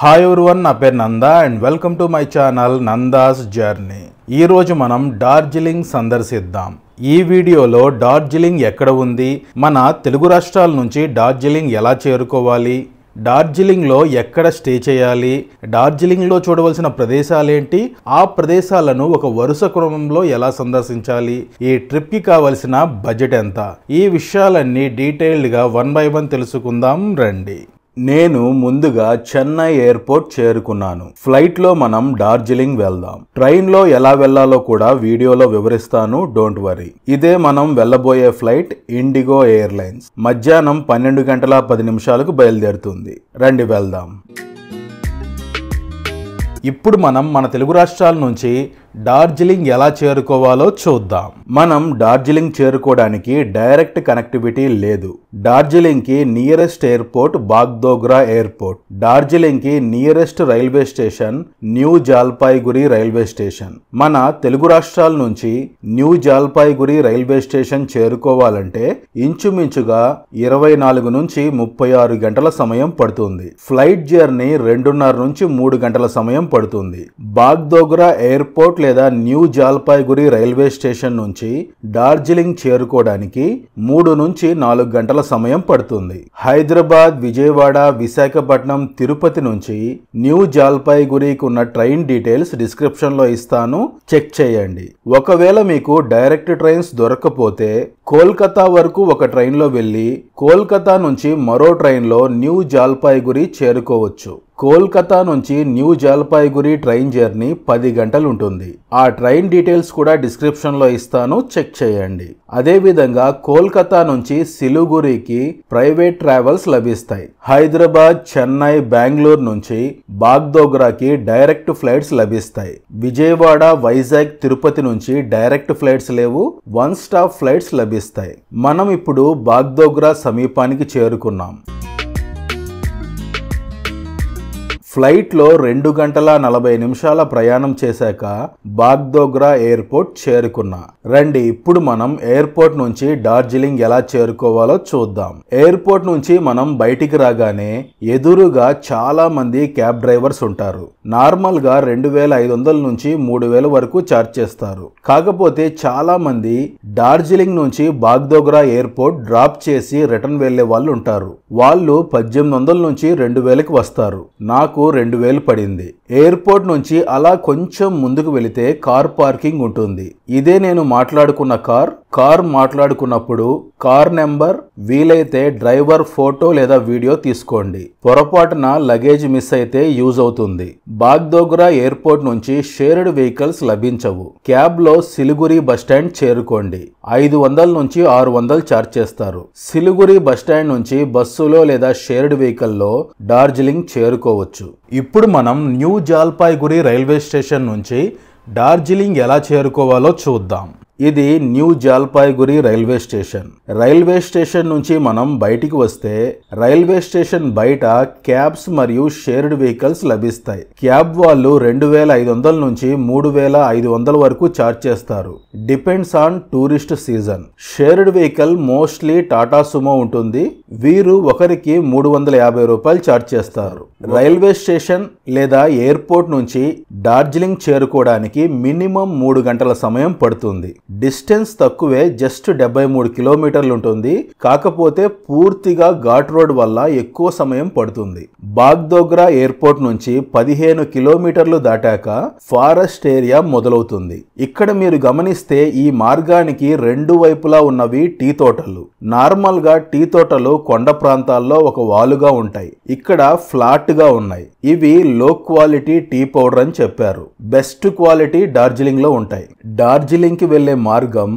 Hi everyone, నా పేరు Nanda and welcome to my channel Nanda's journey. ఈరోజు మనం డార్జిలింగ్ సందర్శిద్దాం. ఈ వీడియోలో డార్జిలింగ్ ఎక్కడ ఉంది, మన తెలుగు రాష్ట్రాల నుంచి డార్జిలింగ్ ఎలా చేరుకోవాలి, డార్జిలింగ్లో ఎక్కడ స్టే చేయాలి, డార్జిలింగ్లో చూడవలసిన ప్రదేశాలేంటి, ఆ ప్రదేశాలను ఒక వరుస క్రమంలో ఎలా సందర్శించాలి, ఈ ట్రిప్కి కావలసిన బడ్జెట్ ఎంత, ఈ విషయాలన్నీ డీటెయిల్డ్గా 1 by 1 తెలుసుకుందాం రండి. నేను ముందుగా చెన్నై ఎయిర్పోర్ట్ చేరుకున్నాను. ఫ్లైట్లో మనం డార్జిలింగ్ వెళ్దాం. ట్రైన్లో ఎలా వెళ్లాలో కూడా వీడియోలో వివరిస్తాను, డోంట్ వరీ. ఇదే మనం వెళ్ళబోయే ఫ్లైట్ ఇండిగో ఎయిర్లైన్స్. మధ్యాహ్నం 12:10 బయలుదేరుతుంది. రండి వెళ్దాం. ఇప్పుడు మనం మన తెలుగు రాష్ట్రాల నుంచి డార్జిలింగ్ ఎలా చేరుకోవాలో చూద్దాం. మనం డార్జిలింగ్ చేరుకోవడానికి డైరెక్ట్ కనెక్టివిటీ లేదు. డార్జిలింగ్ కి nearest airport Bagdogra airport. Darjeeling కి nearest railway station New Jalpaiguri railway station. మన తెలుగు రాష్ట్రాల నుంచి న్యూ జల్పాయిగురి రైల్వే స్టేషన్ చేరుకోవాలంటే ఇంచుమించుగా 24 నుంచి 36 గంటల సమయం పడుతుంది. ఫ్లైట్ జర్నీ 2.5 నుంచి 3 గంటల సమయం పడుతుంది. బాగ్డోగ్రా ఎయిర్పోర్ట్ లేదా న్యూ జల్పాయిగురి రైల్వే స్టేషన్ నుంచి డార్జిలింగ్ చేరుకోవడానికి 3 నుంచి 4 గంటల సమయం పడుతుంది. హైదరాబాద్, విజయవాడ, విశాఖపట్నం, తిరుపతి నుంచి న్యూ జల్పాయిగురికి ఉన్న ట్రైన్ డీటెయిల్స్ డిస్క్రిప్షన్ లో ఇస్తాను, చెక్ చేయండి. ఒకవేళ మీకు డైరెక్ట్ ట్రైన్స్ దొరకకపోతే కోల్కతా వరకు ఒక ట్రైన్ లో వెళ్లి కోల్కతా నుంచి మరో ట్రైన్ లో న్యూ జల్పాయిగురి చేరుకోవచ్చు. కోల్కతా నుంచి న్యూ జల్పాయిగురి ట్రైన్ జర్నీ 10 గంటలు ఉంటుంది. ఆ ట్రైన్ డీటెయిల్స్ కూడా డిస్క్రిప్షన్ లో ఇస్తాను, చెక్ చేయండి. అదేవిధంగా కోల్కతా నుంచి సిలిగురికి ప్రైవేట్ ట్రావెల్స్ లభిస్తాయి. హైదరాబాద్, చెన్నై, బెంగళూరు నుంచి బాగ్డోగ్రాకి డైరెక్ట్ ఫ్లైట్స్ లభిస్తాయి. విజయవాడ, వైజాగ్, తిరుపతి నుంచి డైరెక్ట్ ఫ్లైట్స్ లేవు, 1 స్టాప్ ఫ్లైట్స్ లభిస్తాయి. మనం ఇప్పుడు బాగ్డోగ్రా సమీపానికి చేరుకున్నాం. ఫ్లైట్లో 2 గంటల 40 నిమిషాల ప్రయాణం చేశాక బాగ్డోగ్రా ఎయిర్పోర్ట్ చేరుకున్నా. రండి ఇప్పుడు మనం ఎయిర్పోర్ట్ నుంచి డార్జిలింగ్ ఎలా చేరుకోవాలో చూద్దాం. ఎయిర్పోర్ట్ నుంచి మనం బయటికి రాగానే ఎదురుగా చాలా మంది క్యాబ్ డ్రైవర్స్ ఉంటారు. నార్మల్ గా 2500 నుంచి 3000 వరకు ఛార్జ్ చేస్తారు. కాకపోతే చాలా మంది డార్జిలింగ్ నుంచి బాగ్డోగ్రా ఎయిర్పోర్ట్ డ్రాప్ చేసి రిటర్న్ వెళ్లే వాళ్ళు ఉంటారు. వాళ్ళు 1800 నుంచి 2000కి వస్తారు. నాకు 2000 పడింది. ఎయిర్పోర్ట్ నుంచి అలా కొంచెం ముందుకు వెళితే కార్ పార్కింగ్ ఉంటుంది. ఇదే నేను మాట్లాడుకున్న కార్ మాట్లాడుకున్నప్పుడు కార్ నెంబర్, వీలైతే డ్రైవర్ ఫోటో లేదా వీడియో తీసుకోండి. పొరపాటున లగేజ్ మిస్ అయితే యూజ్ అవుతుంది. బాగ్డోగ్రా ఎయిర్పోర్ట్ నుంచి షేర్డ్ వెహికల్స్ లభించవు. క్యాబ్ లో సిలిగురి బస్టాండ్ చేరుకోండి. 500 నుంచి 600 ఛార్జ్ చేస్తారు. సిలిగురి బస్టాండ్ నుంచి బస్సులో లేదా షేర్డ్ వెహికల్లో డార్జిలింగ్ చేరుకోవచ్చు. ఇప్పుడు మనం న్యూ జల్పాయిగురి రైల్వే స్టేషన్ నుంచి డార్జిలింగ్ ఎలా చేరుకోవాలో చూద్దాం. ఇది new Jalpaiguri railway station. Railway station నుంచి మనం బయటికి వస్తే రైల్వే స్టేషన్ బయట క్యాబ్స్ మరియు షేర్డ్ వెహికల్స్ లభిస్తాయి. క్యాబ్ వాళ్ళు 2500 నుంచి 3500 వరకు ఛార్జ్ చేస్తారు. Depends on tourist season. Shared vehicle mostly Tata Sumo ఉంటుంది. వీరు ఒకరికి 350 రూపాయలు ఛార్జ్ చేస్తారు. రైల్వే స్టేషన్ లేదా ఎయిర్పోర్ట్ నుంచి డార్జిలింగ్ చేరుకోవడానికి మినిమం 3 గంటల సమయం పడుతుంది. డిస్టెన్స్ తక్కువే, జస్ట్ 73 కిలోమీటర్లు ఉంటుంది. కాకపోతే పూర్తిగా ఘాట్ రోడ్ వల్ల ఎక్కువ సమయం పడుతుంది. బాగ్డోగ్రా ఎయిర్పోర్ట్ నుంచి 15 కిలోమీటర్లు దాటాక ఫారెస్ట్ ఏరియా మొదలవుతుంది. ఇక్కడ మీరు గమనిస్తే ఈ మార్గానికి 2 వైపులా ఉన్నవి టీ తోటలు. నార్మల్ గా టీ తోటలు కొండ ప్రాంతాల్లో ఒక వాలుగా ఉంటాయి. ఇక్కడ ఫ్లాట్ గా ఉన్నాయి. ఇవి లో క్వాలిటీ టీ పౌడర్ అని చెప్పారు. బెస్ట్ క్వాలిటీ డార్జిలింగ్ లో ఉంటాయి. డార్జిలింగ్ కి వెళ్లే మార్గం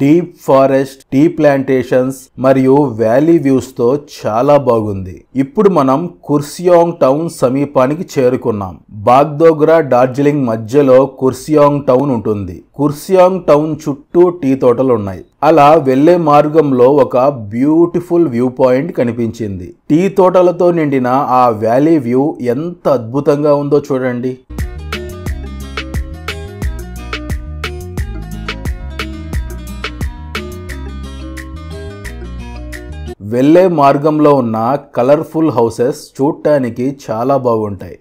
డీప్ ఫారెస్ట్, టీ ప్లాంటేషన్స్ మరియు వ్యాలీ వ్యూస్ తో చాలా బాగుంది. ఇప్పుడు మనం కుర్సియాంగ్ టౌన్ సమీపానికి చేరుకున్నాం. బాగ్డోగ్రా, డార్జిలింగ్ మధ్యలో కుర్సియాంగ్ టౌన్ ఉంటుంది. కుర్సియాంగ్ టౌన్ చుట్టూ టీ తోటలు ఉన్నాయి. అలా వెళ్లే మార్గంలో ఒక బ్యూటిఫుల్ వ్యూ పాయింట్ కనిపించింది. టీ తోటలతో నిండిన ఆ వ్యాలీ వ్యూ ఎంత అద్భుతంగా ఉందో చూడండి. వెళ్ళే మార్గంలో ఉన్న కలర్ఫుల్ హౌసెస్ చూడటానికి చాలా బాగుంటాయి.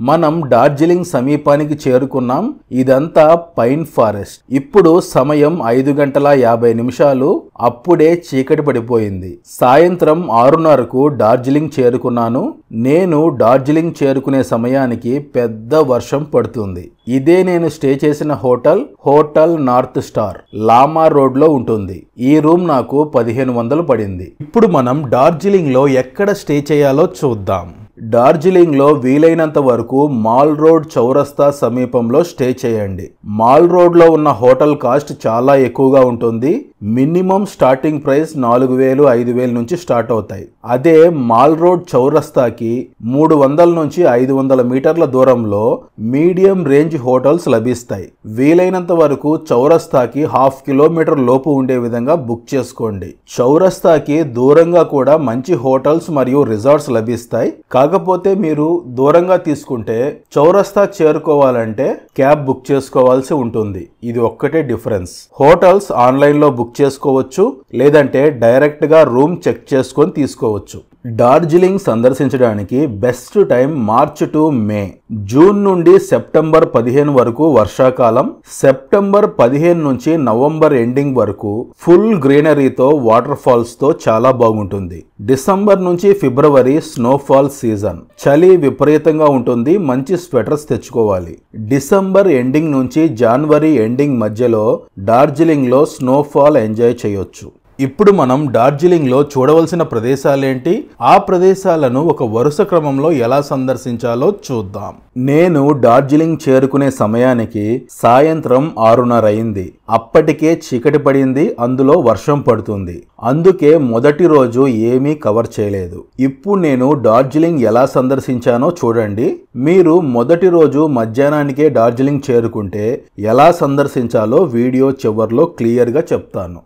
మనం డార్జిలింగ్ సమీపానికి చేరుకున్నాం. ఇదంతా పైన్ ఫారెస్ట్. ఇప్పుడు సమయం 5:50 అప్పుడే చీకటి పడిపోయింది. సాయంత్రం 6:30కు డార్జిలింగ్ చేరుకున్నాను. నేను డార్జిలింగ్ చేరుకునే సమయానికి పెద్ద వర్షం పడుతుంది. ఇదే నేను స్టే చేసిన హోటల్ నార్త్ స్టార్ లామా రోడ్ లో ఉంటుంది. ఈ రూమ్ నాకు 1500 పడింది. ఇప్పుడు మనం డార్జిలింగ్ లో ఎక్కడ స్టే చేయాలో చూద్దాం. డార్జిలింగ్ లో వీలైనంత వరకు మాల్ రోడ్ చౌరస్తా సమీపంలో స్టే చేయండి. మాల్ రోడ్ లో ఉన్న హోటల్ కాస్ట్ చాలా ఎక్కువగా ఉంటుంది. మినిమం స్టార్టింగ్ ప్రైస్ 4000 5000 నుంచి స్టార్ట్ అవుతాయి. అదే మాల్ రోడ్ చౌరస్తాకి 300 నుంచి 500 మీటర్ల దూరంలో మీడియం రేంజ్ హోటల్స్ లభిస్తాయి. వీలైనంత వరకు చౌరస్తాకి 1/2 కిలోమీటర్ లోపు ఉండే విధంగా బుక్ చేసుకోండి. చౌరస్తాకి దూరంగా కూడా మంచి హోటల్స్ మరియు రిసార్ట్స్ లభిస్తాయి. కాకపోతే మీరు దూరంగా తీసుకుంటే చౌరస్తా చేరుకోవాలంటే క్యాబ్ బుక్ చేసుకోవాల్సి ఉంటుంది. ఇది ఒక్కటే డిఫరెన్స్. హోటల్స్ ఆన్లైన్ లో బుక్ చేసుకోవచ్చు, లేదంటే డైరెక్ట్ గా రూమ్ చెక్ చేసుకొని తీసుకోవచ్చు. డార్జిలింగ్ సందర్శించడానికి best time March to May. June నుండి సెప్టెంబర్ 15 వరకు వర్షాకాలం. సెప్టెంబర్ 15 నుంచి నవంబర్ ఎండింగ్ వరకు ఫుల్ గ్రీనరీతో వాటర్ ఫాల్స్ తో చాలా బాగుంటుంది. డిసెంబర్ నుంచి ఫిబ్రవరి స్నోఫాల్ సీజన్. చలి విపరీతంగా ఉంటుంది. మంచి స్వెటర్స్ తెచ్చుకోవాలి. డిసెంబర్ ఎండింగ్ నుంచి జనవరి ఎండింగ్ మధ్యలో డార్జిలింగ్ లో స్నోఫాల్ ఎంజాయ్ చేయొచ్చు. ఇప్పుడు మనం డార్జిలింగ్ లో చూడవలసిన ప్రదేశాలేంటి, ఆ ప్రదేశాలను ఒక వరుస క్రమంలో ఎలా సందర్శించాలో చూద్దాం. నేను డార్జిలింగ్ చేరుకునే సమయానికి సాయంత్రం 6:30 అయింది. అప్పటికే చీకటి పడింది. అందులో వర్షం పడుతుంది. అందుకే మొదటి రోజు ఏమీ కవర్ చేయలేదు. ఇప్పుడు నేను డార్జిలింగ్ ఎలా సందర్శించానో చూడండి. మీరు మొదటి రోజు మధ్యాహ్నానికే డార్జిలింగ్ చేరుకుంటే ఎలా సందర్శించాలో వీడియో చివర్లో క్లియర్గా చెప్తాను.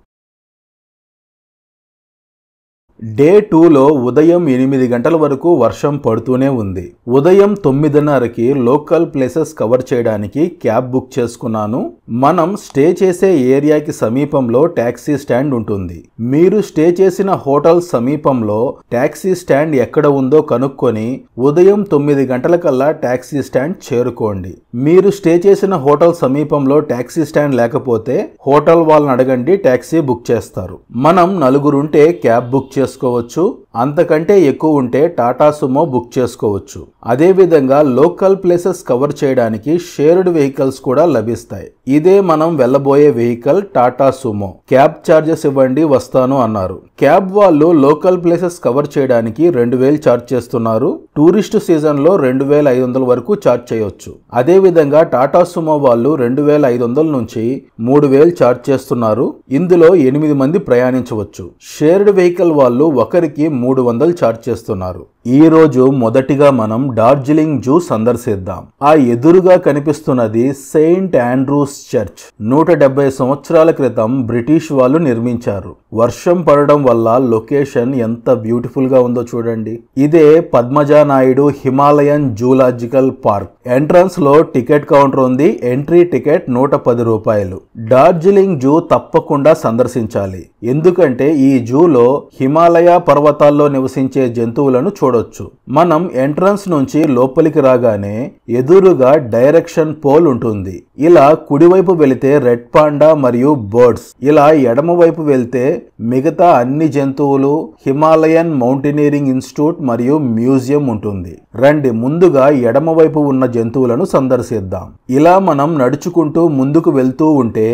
డే 2లో ఉదయం 8 గంటల వరకు వర్షం పడుతూనే ఉంది. ఉదయం 9:30కి లోకల్ ప్లేసెస్ కవర్ చేయడానికి క్యాబ్ బుక్ చేసుకున్నాను. మనం స్టే చేసే ఏరియాకి సమీపంలో టాక్సీ స్టాండ్ ఉంటుంది. మీరు స్టే చేసిన హోటల్ సమీపంలో టాక్సీ స్టాండ్ ఎక్కడ ఉందో కనుక్కొని ఉదయం 9 గంటలకల్లా టాక్సీ స్టాండ్ చేరుకోండి. మీరు స్టే చేసిన హోటల్ సమీపంలో టాక్సీ స్టాండ్ లేకపోతే హోటల్ వాళ్ళని అడగండి, టాక్సీ బుక్ చేస్తారు. మనం 4 ఉంటే క్యాబ్ బుక్ చేసుకోవచ్చు. అంతకంటే ఎక్కువ ఉంటే టాటా సుమో బుక్ చేసుకోవచ్చు. అదేవిధంగా లోకల్ ప్లేసెస్ కవర్ చేయడానికి షేర్డ్ వెహికల్స్ కూడా లభిస్తాయి. ఇదే మనం వెళ్ళబోయే vehicle Tata Sumo. Cab charges ఇవ్వండి వస్తాను అన్నారు. క్యాబ్ వాళ్ళు లోకల్ ప్లేసెస్ కవర్ చేయడానికి 2000 ఛార్జ్ చేస్తున్నారు. టూరిస్ట్ సీజన్ లో 2500 వరకు ఛార్జ్ చేయొచ్చు. అదేవిధంగా టాటా సుమో వాళ్ళు 2500 నుంచి 3000 ఛార్జ్ చేస్తున్నారు. ఇందులో 8 మంది ప్రయాణించవచ్చు. షేర్డ్ వెహికల్ వాళ్ళు ఒకరికి 300 ఛార్జ్ చేస్తున్నారు. ఈ రోజు మొదటిగా మనం డార్జిలింగ్ జూ సందర్శిద్దాం. ఆ ఎదురుగా కనిపిస్తున్నది సెయింట్ ఆండ్రూస్ చర్చ్. 170 సంవత్సరాల క్రితం బ్రిటిష్ వాళ్ళు నిర్మించారు. వర్షం పడడం వల్ల లొకేషన్ ఎంత బ్యూటిఫుల్ గా ఉందో చూడండి. ఇదే Padmaja Naidu Himalayan zoological park. Entrance లో టికెట్ కౌంటర్ ఉంది. ఎంట్రీ టికెట్ 110 రూపాయలు. డార్జిలింగ్ జూ తప్పకుండా సందర్శించాలి. ఎందుకంటే ఈ జూలో హిమాలయ పర్వతాల్లో నివసించే జంతువులను చూడొచ్చు. మనం ఎంట్రన్స్ నుంచి లోపలికి రాగానే ఎదురుగా డైరెక్షన్ పోల్ ఉంటుంది. ఇలా కుడివైపు వెళితే రెడ్ పాండా మరియు బర్డ్స్, ఇలా ఎడమ వైపు వెళ్తే మిగతా అన్ని జంతువులు, హిమాలయన్ మౌంటైనీరింగ్ ఇన్స్టిట్యూట్ మరియు మ్యూజియం ఉంటుంది. రండి ముందుగా ఎడమ వైపు ఉన్న జంతువులను సందర్శిద్దాం. ఇలా మనం నడుచుకుంటూ ముందుకు వెళ్తూ ఉంటే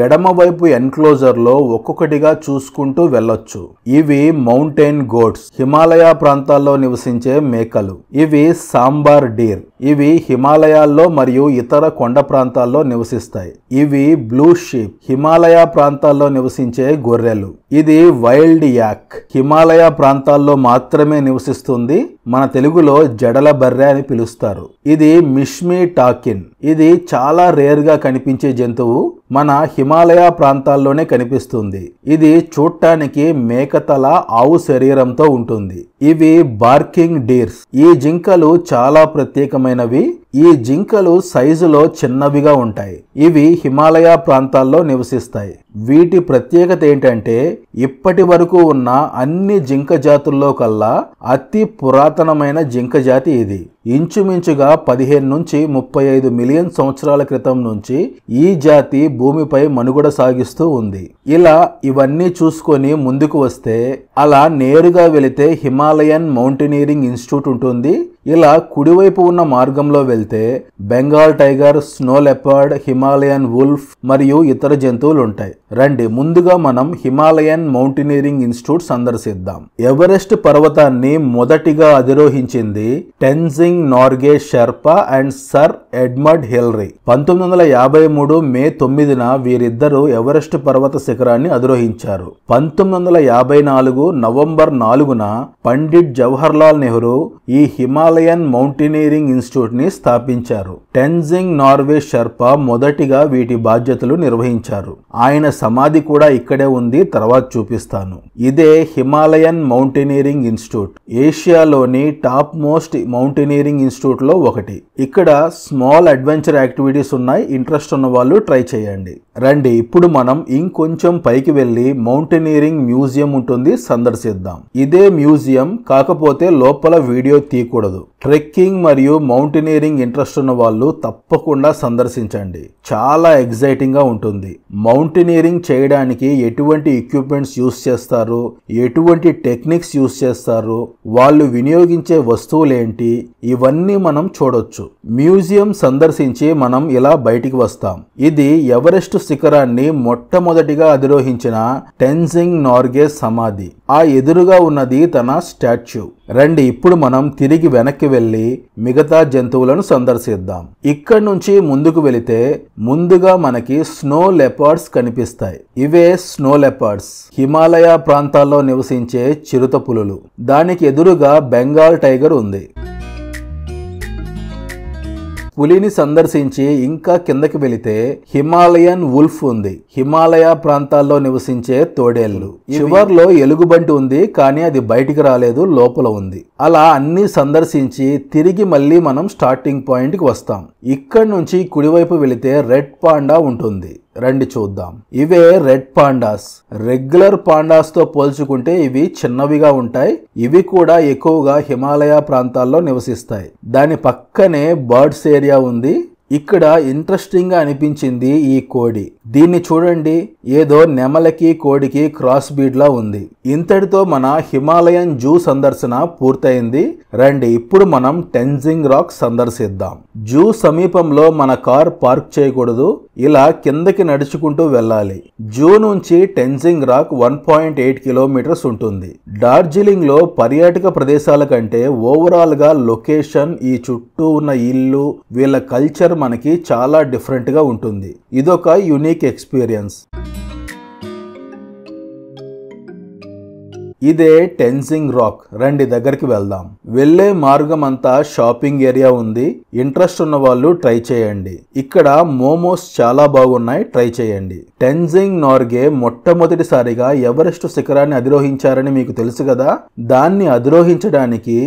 ఎడమ వైపు ఎన్క్లోజర్ లో ఒక్కొక్కటిగా చూసుకుంటూ వెళ్ళొచ్చు. ఇవి మౌంటైన్ గోట్స్, హిమాలయ ప్రాంతాల్లో నివసించే మేకలు. ఇవి సాంబార్ డీర్, ఇవి హిమాలయాల్లో మరియు ఇతర కొండ ప్రాంతాల్లో నివసిస్తాయి. ఇవి బ్లూ షీప్, హిమాలయ ప్రాంతాల్లో నివసించే గొర్రెలు. ఇది వైల్డ్ యాక్, హిమాలయ ప్రాంతాల్లో మాత్రమే నివసిస్తుంది. మన తెలుగులో జడల బర్రె అని పిలుస్తారు. ఇది మిష్మి టాకిన్, ఇది చాలా రేర్ గా కనిపించే జంతువు. మన హిమాలయ ప్రాంతాల్లోనే కనిపిస్తుంది. ఇది చూడటానికి మేకతల ఆవు శరీరంతో ఉంటుంది. ఇవి బార్కింగ్ డీర్స్. ఈ జింకలు చాలా ప్రత్యేకమైనవి. ఈ జింకలు సైజులో చిన్నవిగా ఉంటాయి. ఇవి హిమాలయ ప్రాంతాల్లో నివసిస్తాయి. వీటి ప్రత్యేకత ఏంటంటే ఇప్పటి వరకు ఉన్న అన్ని జింక జాతుల్లో కల్లా అతి పురాతనమైన జింక జాతి ఇది. ఇంచుమించుగా 15 నుంచి 35 మిలియన్ సంవత్సరాల క్రితం నుంచి ఈ జాతి భూమిపై మనుగడ సాగిస్తూ ఉంది. ఇలా ఇవన్నీ చూసుకొని ముందుకు వస్తే అలా నేరుగా వెళితే హిమాలయన్ మౌంటైనీరింగ్ ఇన్స్టిట్యూట్ ఉంటుంది. ఇలా కుడివైపు ఉన్న మార్గంలో వెళ్తే Bengal tiger, snow leopard, Himalayan wolf మరియు ఇతర జంతువులు ఉంటాయి. రండి ముందుగా మనం హిమాలయన్ మౌంటైనీరింగ్ ఇన్స్టిట్యూట్ సందర్శిద్దాం. ఎవరెస్ట్ పర్వతాన్ని మొదటిగా అధిరోహించింది Tenzing Norgay Sherpa and sir Edmund Hillary. 1953 May 9న వీరిద్దరూ ఎవరెస్ట్ పర్వత శిఖరాన్ని అధిరోహించారు. 1954 నవంబర్ 4న పండిట్ జవహర్లాల్ నెహ్రూ ఈ హిమాలయన్ మౌంటైనీరింగ్ ఇన్స్టిట్యూట్ ని స్థాపించారు. టెన్జింగ్ నార్గే షెర్పా మొదటిగా వీటి బాధ్యతలు నిర్వహించారు. ఆయన సమాధి కూడా ఇక్కడే ఉంది, తర్వాత చూపిస్తాను. ఇదే హిమాలయన్ మౌంటైనీరింగ్ ఇన్స్టిట్యూట్. ఏషియాలోని టాప్ మోస్ట్ మౌంటైనీరింగ్ ఇన్స్టిట్యూట్ లో ఒకటి. ఇక్కడ స్మాల్ అడ్వెంచర్ యాక్టివిటీస్ ఉన్నాయి. ఇంట్రెస్ట్ ఉన్న వాళ్ళు ట్రై చేయండి. రండి ఇప్పుడు మనం ఇంకొంచెం పైకి వెళ్లి మౌంటైనీరింగ్ మ్యూజియం ఉంటుంది, సందర్శిద్దాం. ఇదే మ్యూజియం, కాకపోతే లోపల వీడియో తీయకూడదు. ట్రెక్కింగ్ మరియు మౌంటైనీరింగ్ ఇంట్రెస్ట్ ఉన్న వాళ్ళు తప్పకుండా సందర్శించండి. చాలా ఎగ్జైటింగ్ గా ఉంటుంది. మౌంటైనీరింగ్ చేయడానికి ఎటువంటి ఎక్విప్మెంట్స్ యూస్ చేస్తారు, ఎటువంటి టెక్నిక్స్ యూస్ చేస్తారు, వాళ్ళు వినియోగించే వస్తువులు ఏంటి, ఇవన్నీ మనం చూడొచ్చు. మ్యూజియం సందర్శించి మనం ఇలా బయటికి వస్తాం. ఇది ఎవరెస్ట్ శిఖరాన్ని మొట్టమొదటిగా అధిరోహించిన టెన్జింగ్ నార్గే సమాధి. ఆ ఎదురుగా ఉన్నది తన స్టాచ్యూ. రండి ఇప్పుడు మనం తిరిగి వెనక్కి వెళ్లి మిగతా జంతువులను సందర్శిద్దాం. ఇక్కడి నుంచి ముందుకు వెళితే ముందుగా మనకి స్నో లెపర్డ్స్ కనిపిస్తాయి. ఇవే స్నో లెపర్డ్స్, హిమాలయ ప్రాంతాల్లో నివసించే చిరుత పులులు. దానికి ఎదురుగా బెంగాల్ టైగర్ ఉంది. పులిని సందర్శించి ఇంకా కిందకి వెళితే హిమాలయన్ వుల్ఫ్ ఉంది. హిమాలయ ప్రాంతాల్లో నివసించే తోడేళ్లు. చివర్లో ఎలుగుబంటి ఉంది, కానీ అది బయటికి రాలేదు, లోపల ఉంది. అలా అన్ని సందర్శించి తిరిగి మళ్ళీ మనం స్టార్టింగ్ పాయింట్ కి వస్తాం. ఇక్కడ నుంచి కుడివైపు వెళితే రెడ్ పాండా ఉంటుంది. రండి చూద్దాం. ఇవే రెడ్ పాండాస్. రెగ్యులర్ పాండాస్ తో పోల్చుకుంటే ఇవి చిన్నవిగా ఉంటాయి. ఇవి కూడా ఎక్కువగా హిమాలయ ప్రాంతాల్లో నివసిస్తాయి. దాని పక్కనే బర్డ్స్ ఏరియా ఉంది. ఇక్కడ ఇంట్రెస్టింగ్ గా అనిపించింది ఈ కోడి. దీన్ని చూడండి, ఏదో నెమలకి కోడికి క్రాస్ బీడ్ లా ఉంది. ఇంతటితో మన హిమాలయన్ జూ సందర్శన పూర్తయింది. రండి ఇప్పుడు మనం టెన్జింగ్ రాక్ సందర్శిద్దాం. జూ సమీపంలో మన కార్ పార్క్ చేయకూడదు, ఇలా కిందకి నడుచుకుంటూ వెళ్ళాలి. జూ నుంచి టెన్జింగ్ రాక్ 1.8 కిలోమీటర్స్ ఉంటుంది. డార్జిలింగ్ లో పర్యాటక ప్రదేశాల కంటే ఓవరాల్ గా లొకేషన్, ఈ చుట్టూ ఉన్న ఇల్లు, వీళ్ళ కల్చర్ మనకి చాలా డిఫరెంట్ గా ఉంటుంది. ఇదొక యూనిక్ ఎక్స్పీరియన్స్. ఇదే టెన్జింగ్ రాక్. రండి దగ్గరికి వెళ్దాం. వెళ్లే మార్గం అంతా షాపింగ్ ఏరియా ఉంది. ఇంట్రెస్ట్ ఉన్న వాళ్ళు ట్రై చేయండి. ఇక్కడ మోమోస్ చాలా బాగున్నాయి, ట్రై చేయండి. టెన్జింగ్ నార్గే మొట్టమొదటిసారిగా ఎవరెస్ట్ శిఖరాన్ని అధిరోహించారని మీకు తెలుసు కదా. దాన్ని అధిరోహించడానికి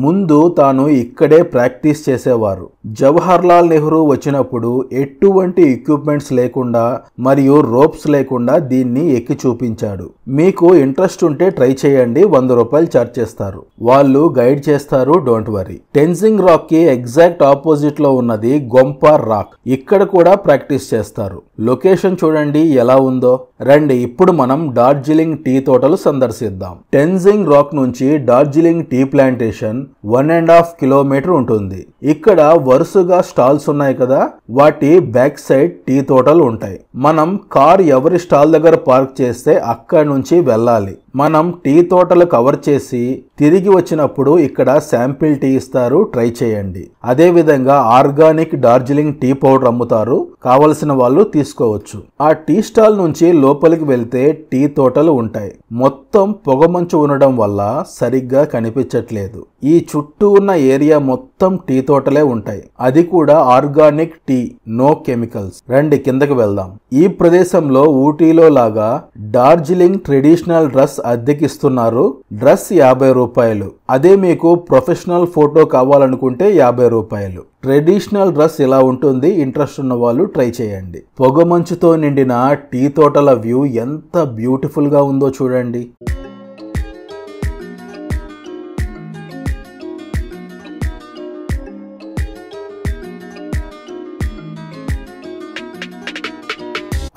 ముందు తాను ఇక్కడే ప్రాక్టీస్ చేసేవారు. జవహర్లాల్ నెహ్రూ వచ్చినప్పుడు ఎటువంటి ఎక్విప్మెంట్స్ లేకుండా మరియు రోప్స్ లేకుండా దీన్ని ఎక్కి చూపించాడు. మీకు ఇంట్రెస్ట్ ఉంటే ట్రై చేయండి. 100 రూపాయలు చార్జ్ చేస్తారు. వాళ్ళు గైడ్ చేస్తారు, డోంట్ వరీ. టెన్జింగ్ రాక్ కి ఎగ్జాక్ట్ ఆపోజిట్ లో ఉన్నది గొంపా రాక్. ఇక్కడ కూడా ప్రాక్టీస్ చేస్తారు. లొకేషన్ చూడండి ఎలా ఉందో. రండి ఇప్పుడు మనం డార్జిలింగ్ టీ తోటలు సందర్శిద్దాం. టెన్జింగ్ రాక్ నుంచి డార్జిలింగ్ టీ ప్లాంటేషన్ 1.5 కిలోమీటర్ ఉంటుంది. ఇక్కడ వరుసగా స్టాల్స్ ఉన్నాయి కదా, వాటి బ్యాక్ సైడ్ టీ తోటలు ఉంటాయి. మనం కార్ ఎవరి స్టాల్ దగ్గర పార్క్ చేస్తే అక్కడి నుంచి వెళ్ళాలి. మనం టీ తోటలు కవర్ చేసి తిరిగి వచ్చినప్పుడు ఇక్కడ శాంపిల్ టీ ఇస్తారు, ట్రై చేయండి. అదే విధంగా ఆర్గానిక్ డార్జిలింగ్ టీ పౌడర్ అమ్ముతారు, కావలసిన వాళ్ళు తీసుకోవచ్చు. ఆ టీ స్టాల్ నుంచి లోపలికి వెళ్తే టీ తోటలు ఉంటాయి. మొత్తం పొగమంచు ఉండడం వల్ల సరిగ్గా కనిపించట్లేదు. ఈ చుట్టూ ఉన్న ఏరియా మొత్తం టీ తోటలే ఉంటాయి. అది కూడా ఆర్గానిక్ టీ, నో కెమికల్స్. రండి కిందకి వెళ్దాం. ఈ ప్రదేశంలో ఊటీలో లాగా డార్జిలింగ్ ట్రెడిషనల్ డ్రెస్ అద్దెకిస్తున్నారు. డ్రెస్ 50 రూపాయలు. అదే మీకు ప్రొఫెషనల్ ఫోటో కావాలనుకుంటే 50 రూపాయలు. ట్రెడిషనల్ డ్రెస్ ఇలా ఉంటుంది. ఇంట్రెస్ట్ ఉన్న వాళ్ళు ట్రై చేయండి. పొగమంచుతో నిండిన టీ తోటల వ్యూ ఎంత బ్యూటిఫుల్ గా ఉందో చూడండి.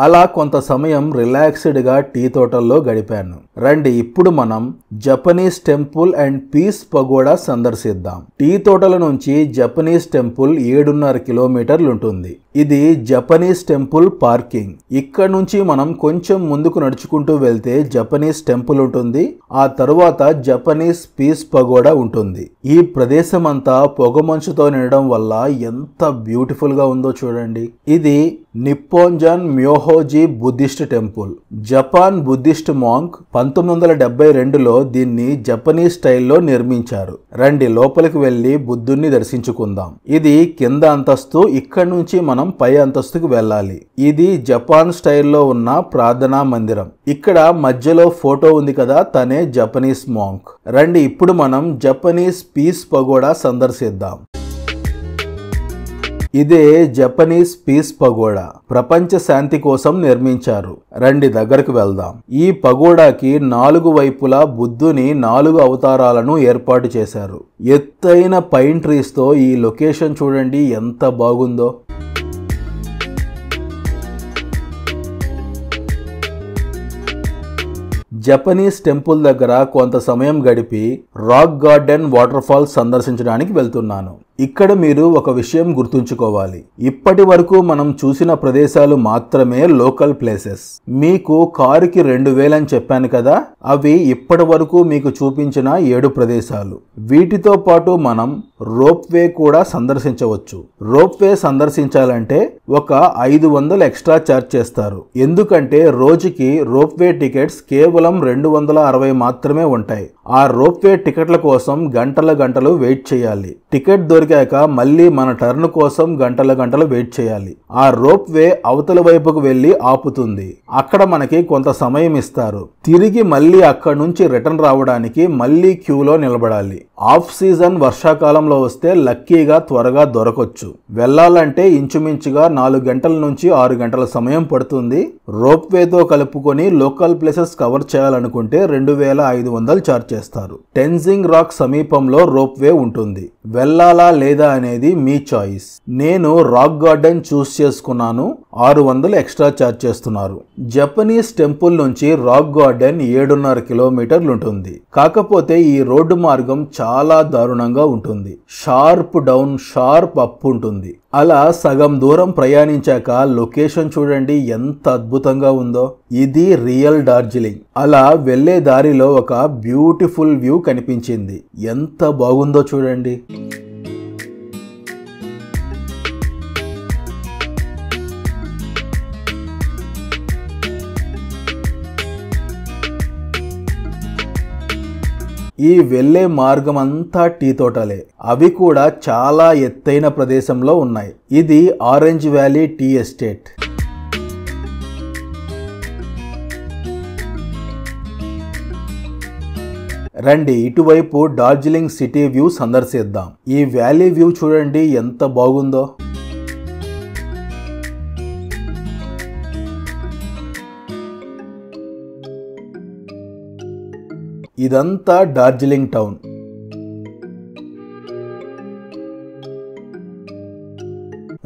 అలా కొంత సమయం రిలాక్స్డ్గా టీ తోటల్లో గడిపాను. రండి ఇప్పుడు మనం Japanese temple and peace pagoda సందర్శిద్దాం. టీ తోటల నుంచి జపనీస్ టెంపుల్ 7.5 కిలోమీటర్లు ఉంటుంది. ఇది జపనీస్ టెంపుల్ పార్కింగ్. ఇక్కడ నుంచి మనం కొంచెం ముందుకు నడుచుకుంటూ వెళ్తే జపనీస్ టెంపుల్ ఉంటుంది. ఆ తరువాత జపనీస్ పీస్ పగోడా ఉంటుంది. ఈ ప్రదేశం అంతా పొగమంచుతో నిండడం వల్ల ఎంత బ్యూటిఫుల్ గా ఉందో చూడండి. ఇది Nipponzan Myohoji Buddhist temple. Japan Buddhist monk 1972లో దీన్ని జపనీస్ స్టైల్లో నిర్మించారు. రండి లోపలికి వెళ్లి బుద్ధుణ్ణి దర్శించుకుందాం. ఇది కింద అంతస్తు. ఇక్కడ నుంచి మనం పై అంతస్తుకు వెళ్ళాలి. ఇది జపాన్ స్టైల్లో ఉన్న ప్రార్థనా మందిరం. ఇక్కడ మధ్యలో ఫోటో ఉంది కదా, తనే జపనీస్ మాంక్. రండి ఇప్పుడు మనం జపనీస్ పీస్ పగోడా సందర్శిద్దాం. ఇదే జపనీస్ పీస్ పగోడా. ప్రపంచ శాంతి కోసం నిర్మించారు. రండి దగ్గరకు వెళ్దాం. ఈ పగోడాకి 4 వైపులా బుద్ధుని 4 అవతారాలను ఏర్పాటు చేశారు. ఎత్తైన పైన్ ట్రీస్ తో ఈ లొకేషన్ చూడండి ఎంత బాగుందో. జపనీస్ టెంపుల్ దగ్గర కొంత సమయం గడిపి రాక్ గార్డెన్ వాటర్ ఫాల్స్ సందర్శించడానికి వెళ్తున్నాను. ఇక్కడ మీరు ఒక విషయం గుర్తుంచుకోవాలి. ఇప్పటి వరకు మనం చూసిన ప్రదేశాలు మాత్రమే లోకల్ ప్లేసెస్. మీకు కారుకి 2000 అని చెప్పాను కదా, అవి ఇప్పటి వరకు మీకు చూపించిన 7 ప్రదేశాలు. వీటితో పాటు మనం రోప్వే కూడా సందర్శించవచ్చు. రోప్వే సందర్శించాలంటే ఒక 500 ఎక్స్ట్రా ఛార్జ్ చేస్తారు. ఎందుకంటే రోజుకి రోప్వే టికెట్స్ కేవలం 260 మాత్రమే ఉంటాయి. ఆ రోప్వే టికెట్ల కోసం గంటలు వెయిట్ చేయాలి. టికెట్ దొరికాక మళ్ళీ మన టర్న్ కోసం గంటలు వెయిట్ చేయాలి. ఆ రోప్వే అవతల వైపుకు వెళ్లి ఆపుతుంది. అక్కడ మనకి కొంత సమయం ఇస్తారు. తిరిగి మళ్ళీ అక్కడి నుంచి రిటర్న్ రావడానికి మళ్ళీ క్యూలో నిలబడాలి. ఆఫ్ సీజన్ వర్షాకాలంలో వస్తే లక్కీగా త్వరగా దొరకొచ్చు. వెళ్లాలంటే ఇంచుమించుగా 4 గంటల నుంచి 6 గంటల సమయం పడుతుంది. రోప్వేతో కలుపుకొని లోకల్ ప్లేసెస్ కవర్ చేయాలనుకుంటే 2500 ఛార్జ్ చేస్తారు. టెన్జింగ్ రాక్ సమీపంలో రోప్వే ఉంటుంది. వెళ్ళాలా లేదా అనేది మీ చాయిస్. నేను రాక్ గార్డెన్ చూస్ చేసుకున్నాను. 600 ఎక్స్ట్రా ఛార్జ్ చేస్తున్నారు. జపనీస్ టెంపుల్ నుంచి రాక్ గార్డెన్ 7.5 కిలోమీటర్లు ఉంటుంది. కాకపోతే ఈ రోడ్డు మార్గం చాలా దారుణంగా ఉంటుంది. షార్ప్ డౌన్, షార్ప్ అప్ ఉంటుంది. అలా సగం దూరం ప్రయాణించాక లొకేషన్ చూడండి ఎంత అద్భుతంగా ఉందో. ఇది రియల్ డార్జిలింగ్. అలా వెళ్లే దారిలో ఒక బ్యూటిఫుల్ వ్యూ కనిపించింది. ఎంత బాగుందో చూడండి. ఈ వెళ్లే మార్గం అంతా టీ తోటలే. అవి కూడా చాలా ఎత్తైన ప్రదేశంలో ఉన్నాయి. ఇది ఆరెంజ్ వ్యాలీ టీ ఎస్టేట్. రండి ఇటువైపు డార్జిలింగ్ సిటీ వ్యూ సందర్శిద్దాం. ఈ వ్యాలీ వ్యూ చూడండి ఎంత బాగుందో. ఇదంతా డార్జిలింగ్ టౌన్.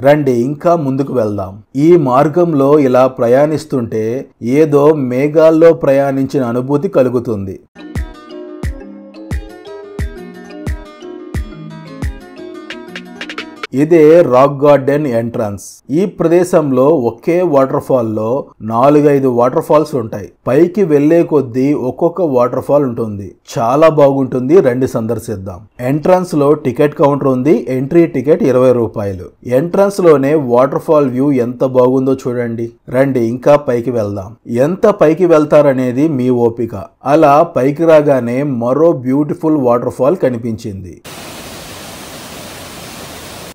రండి ఇంకా ముందుకు వెళ్దాం. ఈ మార్గంలో ఇలా ప్రయాణిస్తుంటే ఏదో మేఘాల్లో ప్రయాణించిన అనుభూతి కలుగుతుంది. ఇదే రాక్ గార్డెన్ ఎంట్రన్స్. ఈ ప్రదేశంలో ఒకే వాటర్ ఫాల్ లో 4-5 వాటర్ ఫాల్స్ ఉంటాయి. పైకి వెళ్లే కొద్దీ ఒక్కొక్క వాటర్ ఫాల్ ఉంటుంది. చాలా బాగుంటుంది. రండి సందర్శిద్దాం. ఎంట్రన్స్ లో టికెట్ కౌంటర్ ఉంది. ఎంట్రీ టికెట్ 20 రూపాయలు. ఎంట్రన్స్ లోనే వాటర్ ఫాల్ వ్యూ ఎంత బాగుందో చూడండి. రండి ఇంకా పైకి వెళ్దాం. ఎంత పైకి వెళ్తారనేది మీ ఓపిక. అలా పైకి రాగానే మరో బ్యూటిఫుల్ వాటర్ ఫాల్ కనిపించింది.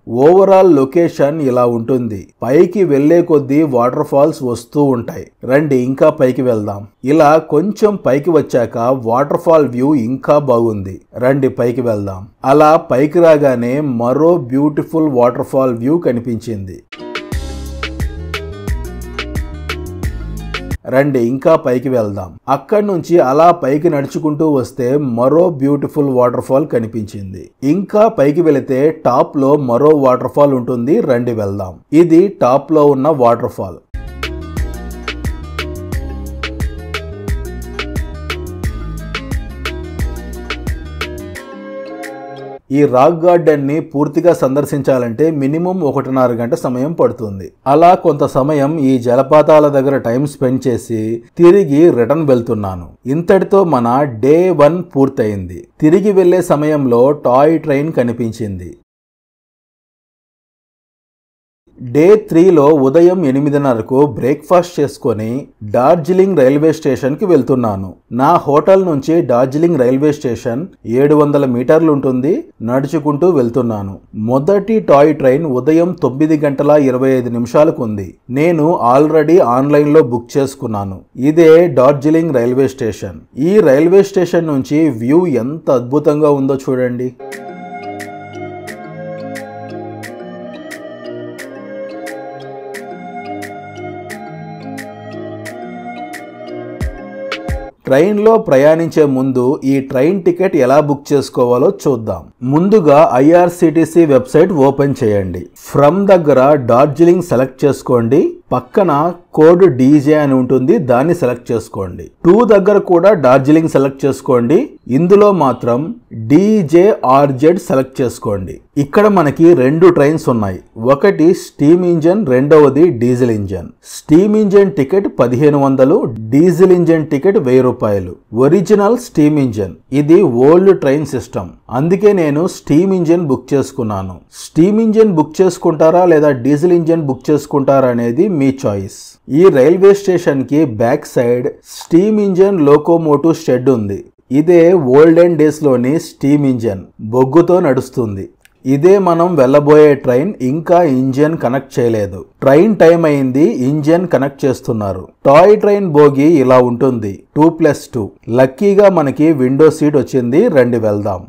ఓవరాల్ లొకేషన్ ఇలా ఉంటుంది. పైకి వెళ్లే కొద్దీ వాటర్ ఫాల్స్ వస్తూ ఉంటాయి. రండి ఇంకా పైకి వెళ్దాం. ఇలా కొంచెం పైకి వచ్చాక వాటర్ ఫాల్ వ్యూ ఇంకా బాగుంది. రండి పైకి వెళ్దాం. అలా పైకి రాగానే మరో బ్యూటిఫుల్ వాటర్ ఫాల్ వ్యూ కనిపించింది. రండి ఇంకా పైకి వెళ్దాం. అక్కడి నుంచి అలా పైకి నడుచుకుంటూ వస్తే మరో బ్యూటిఫుల్ వాటర్ ఫాల్ కనిపించింది. ఇంకా పైకి వెళితే టాప్ లో మరో వాటర్ ఫాల్ ఉంటుంది. రండి వెళ్దాం. ఇది టాప్ లో ఉన్న వాటర్ ఫాల్. ఈ రాక్ గార్డెన్ ని పూర్తిగా సందర్శించాలంటే మినిమం 1.5 గంట సమయం పడుతుంది. అలా కొంత సమయం ఈ జలపాతాల దగ్గర టైం స్పెండ్ చేసి తిరిగి రిటర్న్ వెళ్తున్నాను. ఇంతటితో మన డే 1 పూర్తయింది. తిరిగి వెళ్లే సమయంలో టాయ్ ట్రైన్ కనిపించింది. డే 3లో ఉదయం 8:30కు బ్రేక్ఫాస్ట్ చేసుకొని డార్జిలింగ్ రైల్వే స్టేషన్కి వెళ్తున్నాను. నా హోటల్ నుంచి డార్జిలింగ్ రైల్వే స్టేషన్ 700 మీటర్లు ఉంటుంది. నడుచుకుంటూ వెళ్తున్నాను. మొదటి టాయ్ ట్రైన్ ఉదయం 9:25 ఉంది. నేను ఆల్రెడీ ఆన్లైన్లో బుక్ చేసుకున్నాను. ఇదే డార్జిలింగ్ రైల్వే స్టేషన్. ఈ రైల్వే స్టేషన్ నుంచి వ్యూ ఎంత అద్భుతంగా ఉందో చూడండి. ట్రైన్లో ప్రయాణించే ముందు ఈ ట్రైన్ టికెట్ ఎలా బుక్ చేసుకోవాలో చూద్దాం. ముందుగా ఐఆర్సిటిసి వెబ్సైట్ ఓపెన్ చేయండి. ఫ్రమ్ దగ్గర డార్జిలింగ్ సెలెక్ట్ చేసుకోండి. పక్కన కోడ్ డీజే అని ఉంటుంది. దాన్ని సెలెక్ట్ చేసుకోండి. 2 దగ్గర కూడా డార్జిలింగ్ సెలెక్ట్ చేసుకోండి. ఇందులో మాత్రం DJRZ సెలెక్ట్ చేసుకోండి. ఇక్కడ మనకి 2 ట్రైన్స్ ఉన్నాయి. ఒకటి స్టీమ్ ఇంజన్, రెండవది diesel engine. Steam engine ticket 1500, diesel engine ticket 1000 రూపాయలు. Original steam engine. ఇది ఓల్డ్ ట్రైన్ సిస్టమ్. అందుకే నేను స్టీమ్ ఇంజన్ బుక్ చేసుకున్నాను. స్టీమ్ ఇంజన్ బుక్ చేసుకుంటారా లేదా డీజిల్ ఇంజన్ బుక్ చేసుకుంటారా అనేది మీ చాయిస్. ఈ రైల్వే స్టేషన్ కి back side steam engine locomotive shed ఉంది. ఇదే ఓల్డెన్ డేస్ లోని స్టీమ్ ఇంజన్ బొగ్గుతో నడుస్తుంది. ఇదే మనం వెళ్ళబోయే ట్రైన్. ఇంకా ఇంజన్ కనెక్ట్ చేయలేదు. ట్రైన్ టైం అయింది. ఇంజన్ కనెక్ట్ చేస్తున్నారు. టాయ్ ట్రైన్ బోగి ఇలా ఉంటుంది. 2+2. లక్కీగా మనకి విండో సీట్ వచ్చింది. రండి వెళ్దాం.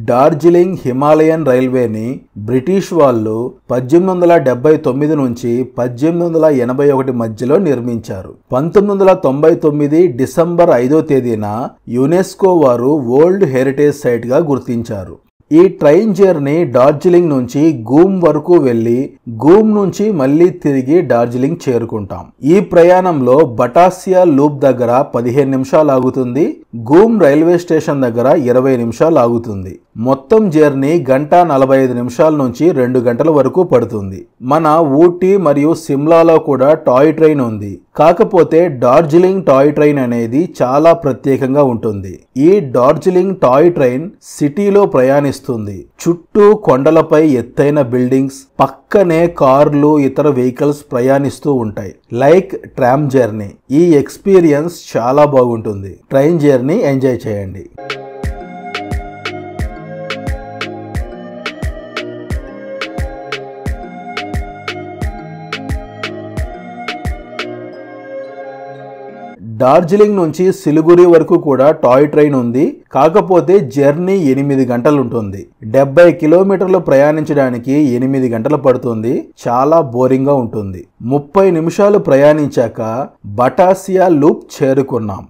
డార్జిలింగ్ హిమాలయన్ రైల్వేని బ్రిటిష్ వాళ్ళు 1879 నుంచి 1881 మధ్యలో నిర్మించారు. 1999 డిసెంబర్ 5వ తేదీన యునెస్కో వారు వరల్డ్ హెరిటేజ్ సైట్ గా గుర్తించారు. ఈ ట్రైన్ జర్నీ డార్జిలింగ్ నుంచి గూమ్ వరకు వెళ్లి గూమ్ నుంచి మళ్ళీ తిరిగి డార్జిలింగ్ చేరుకుంటాం. ఈ ప్రయాణంలో బటాసియా లూప్ దగ్గర 15 నిమిషాలు ఆగుతుంది. గూమ్ రైల్వే స్టేషన్ దగ్గర 20 నిమిషాలు ఆగుతుంది. మొత్తం జర్నీ 1:45 నిమిషాల నుంచి 2 గంటల వరకు పడుతుంది. మన ఊటీ మరియు సిమ్లాలో కూడా టాయ్ ట్రైన్ ఉంది. కాకపోతే డార్జిలింగ్ టాయ్ ట్రైన్ అనేది చాలా ప్రత్యేకంగా ఉంటుంది. ఈ డార్జిలింగ్ టాయ్ ట్రైన్ సిటీలో ప్రయాణిస్తుంది. చుట్టూ కొండలపై ఎత్తైన బిల్డింగ్స్, పక్కనే కార్లు, ఇతర వెహికల్స్ ప్రయాణిస్తూ ఉంటాయి. Like tram journey. ఈ ఎక్స్పీరియన్స్ చాలా బాగుంటుంది. ట్రైన్ జర్నీ ఎంజాయ్ చేయండి. డార్జిలింగ్ నుంచి సిలిగురి వరకు కూడా టాయ్ ట్రైన్ ఉంది. కాకపోతే జర్నీ 8 గంటలు ఉంటుంది. 70 కిలోమీటర్లు ప్రయాణించడానికి 8 గంటలు పడుతుంది. చాలా బోరింగ్ గా ఉంటుంది. 30 నిమిషాలు ప్రయాణించాక బటాసియా లూప్ చేరుకున్నాం.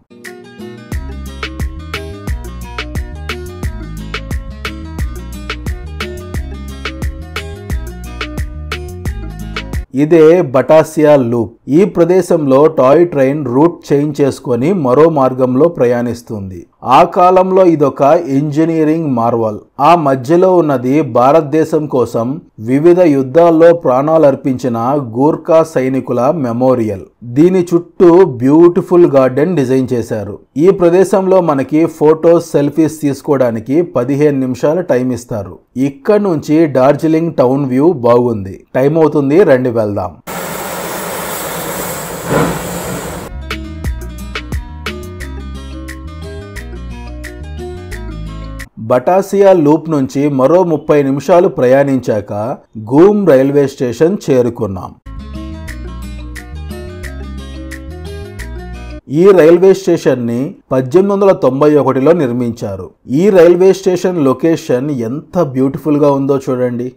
ఇదే బటాసియా లూప్. ఈ ప్రదేశంలో టాయ్ ట్రైన్ రూట్ చేంజ్ చేసుకొని మరో మార్గంలో ప్రయాణిస్తుంది. ఆ కాలంలో ఇదొక ఇంజనీరింగ్ మార్వల్. ఆ మధ్యలో ఉన్నది భారతదేశం కోసం వివిధ యుద్ధాల్లో ప్రాణాలు అర్పించిన గూర్ఖా సైనికుల మెమోరియల్. దీని చుట్టూ బ్యూటిఫుల్ గార్డెన్ డిజైన్ చేశారు. ఈ ప్రదేశంలో మనకి ఫోటోస్, సెల్ఫీస్ తీసుకోవడానికి 15 నిమిషాల టైం ఇస్తారు. ఇక్కడ నుంచి డార్జిలింగ్ టౌన్ వ్యూ బాగుంది. టైం అవుతుంది, రండి వెళ్దాం. బటాసియా లూప్ నుంచి మరో 30 నిమిషాలు ప్రయాణించాక గూమ్ రైల్వే స్టేషన్ చేరుకున్నాం. ఈ రైల్వే స్టేషన్ ని 1891లో నిర్మించారు. ఈ రైల్వే స్టేషన్ లొకేషన్ ఎంత బ్యూటిఫుల్ గా ఉందో చూడండి.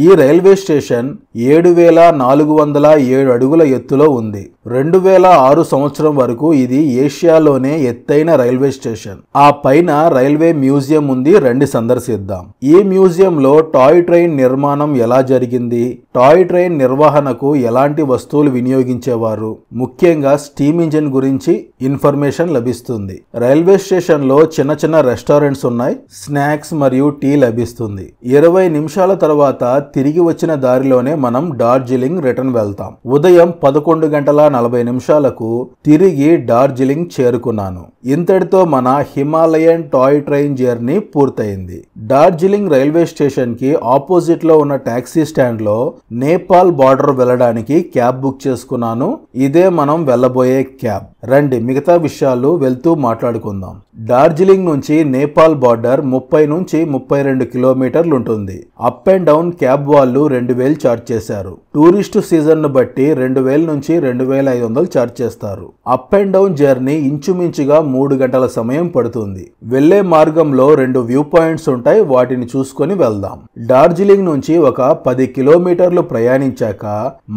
ఈ రైల్వే స్టేషన్ 7407 అడుగుల ఎత్తులో ఉంది. 2006 సంవత్సరం వరకు ఇది ఏషియాలోనే ఎత్తైన రైల్వే స్టేషన్. ఆ పైన రైల్వే మ్యూజియం ఉంది, రండి సందర్శిద్దాం. ఈ మ్యూజియంలో టాయ్ ట్రైన్ నిర్మాణం ఎలా జరిగింది, టాయ్ ట్రైన్ నిర్వహణకు ఎలాంటి వస్తువులు వినియోగించేవారు, ముఖ్యంగా స్టీమ్ ఇంజిన్ గురించి ఇన్ఫర్మేషన్ లభిస్తుంది. రైల్వే స్టేషన్ లో చిన్న చిన్న రెస్టారెంట్స్ ఉన్నాయి, స్నాక్స్ మరియు టీ లభిస్తుంది. 20 నిమిషాల తర్వాత తిరిగి వచ్చిన దారిలోనే మనం డార్జిలింగ్ రిటర్న్ వెళ్తాం. ఉదయం 11:40 తిరిగి డార్జిలింగ్ చేరుకున్నాను. ఇంతటితో మన హిమాలయన్ టాయ్ ట్రైన్ జర్నీ పూర్తయింది. డార్జిలింగ్ రైల్వే స్టేషన్ కి ఆపోజిట్ లో ఉన్న టాక్సీ స్టాండ్ లో నేపాల్ బార్డర్ వెళ్ళడానికి క్యాబ్ బుక్ చేసుకున్నాను. ఇదే మనం వెళ్ళబోయే క్యాబ్. రండి మిగతా విషయాలు వెళ్తూ మాట్లాడుకుందాం. డార్జిలింగ్ నుంచి నేపాల్ బార్డర్ 30 నుంచి 32 కిలోమీటర్లు ఉంటుంది. అప్ అండ్ డౌన్ క్యాబ్ వాళ్ళు 2000 చార్జ్ చేశారు. టూరిస్టు సీజన్ ను బట్టి 2000 నుంచి 2500 చార్జ్ చేస్తారు. అప్ అండ్ డౌన్ జర్నీ ఇంచుమించుగా 3 గంటల సమయం పడుతుంది. వెళ్లే మార్గంలో 2 వ్యూ పాయింట్స్ ఉంటాయి, వాటిని చూసుకొని వెళ్దాం. డార్జిలింగ్ నుంచి ఒక 10 కిలోమీటర్లు ప్రయాణించాక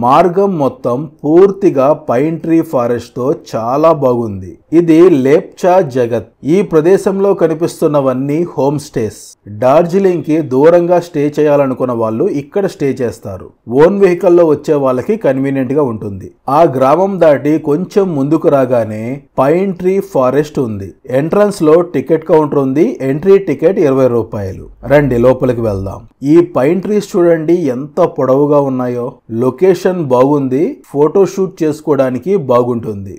మార్గం మొత్తం పూర్తిగా పైన్ ట్రీ ఫారెస్ట్ తో చాలా బాగుంది. ఇది లేప్చా జగత్. ఈ ప్రదేశంలో కనిపిస్తున్నవన్నీ హోమ్ స్టేస్. డార్జిలింగ్ కి దూరంగా స్టే చేయాలనుకున్న వాళ్ళు ఇక్కడ స్టే చేస్తారు. ఓన్ వెహికల్లో వచ్చే వాళ్ళకి కన్వీనియంట్ గా ఉంటుంది. ఆ గ్రామం దాటి కొంచెం ముందుకు రాగానే పైన్ ట్రీ ఫారెస్ట్ ఉంది. ఎంట్రన్స్ లో టికెట్ కౌంటర్ ఉంది. ఎంట్రీ టికెట్ 20 రూపాయలు. రండి లోపలికి వెళ్దాం. ఈ పైన్ ట్రీస్ చూడండి ఎంత పొడవుగా ఉన్నాయో. లొకేషన్ బాగుంది, ఫోటో షూట్ చేసుకోవడానికి బాగుంటుంది.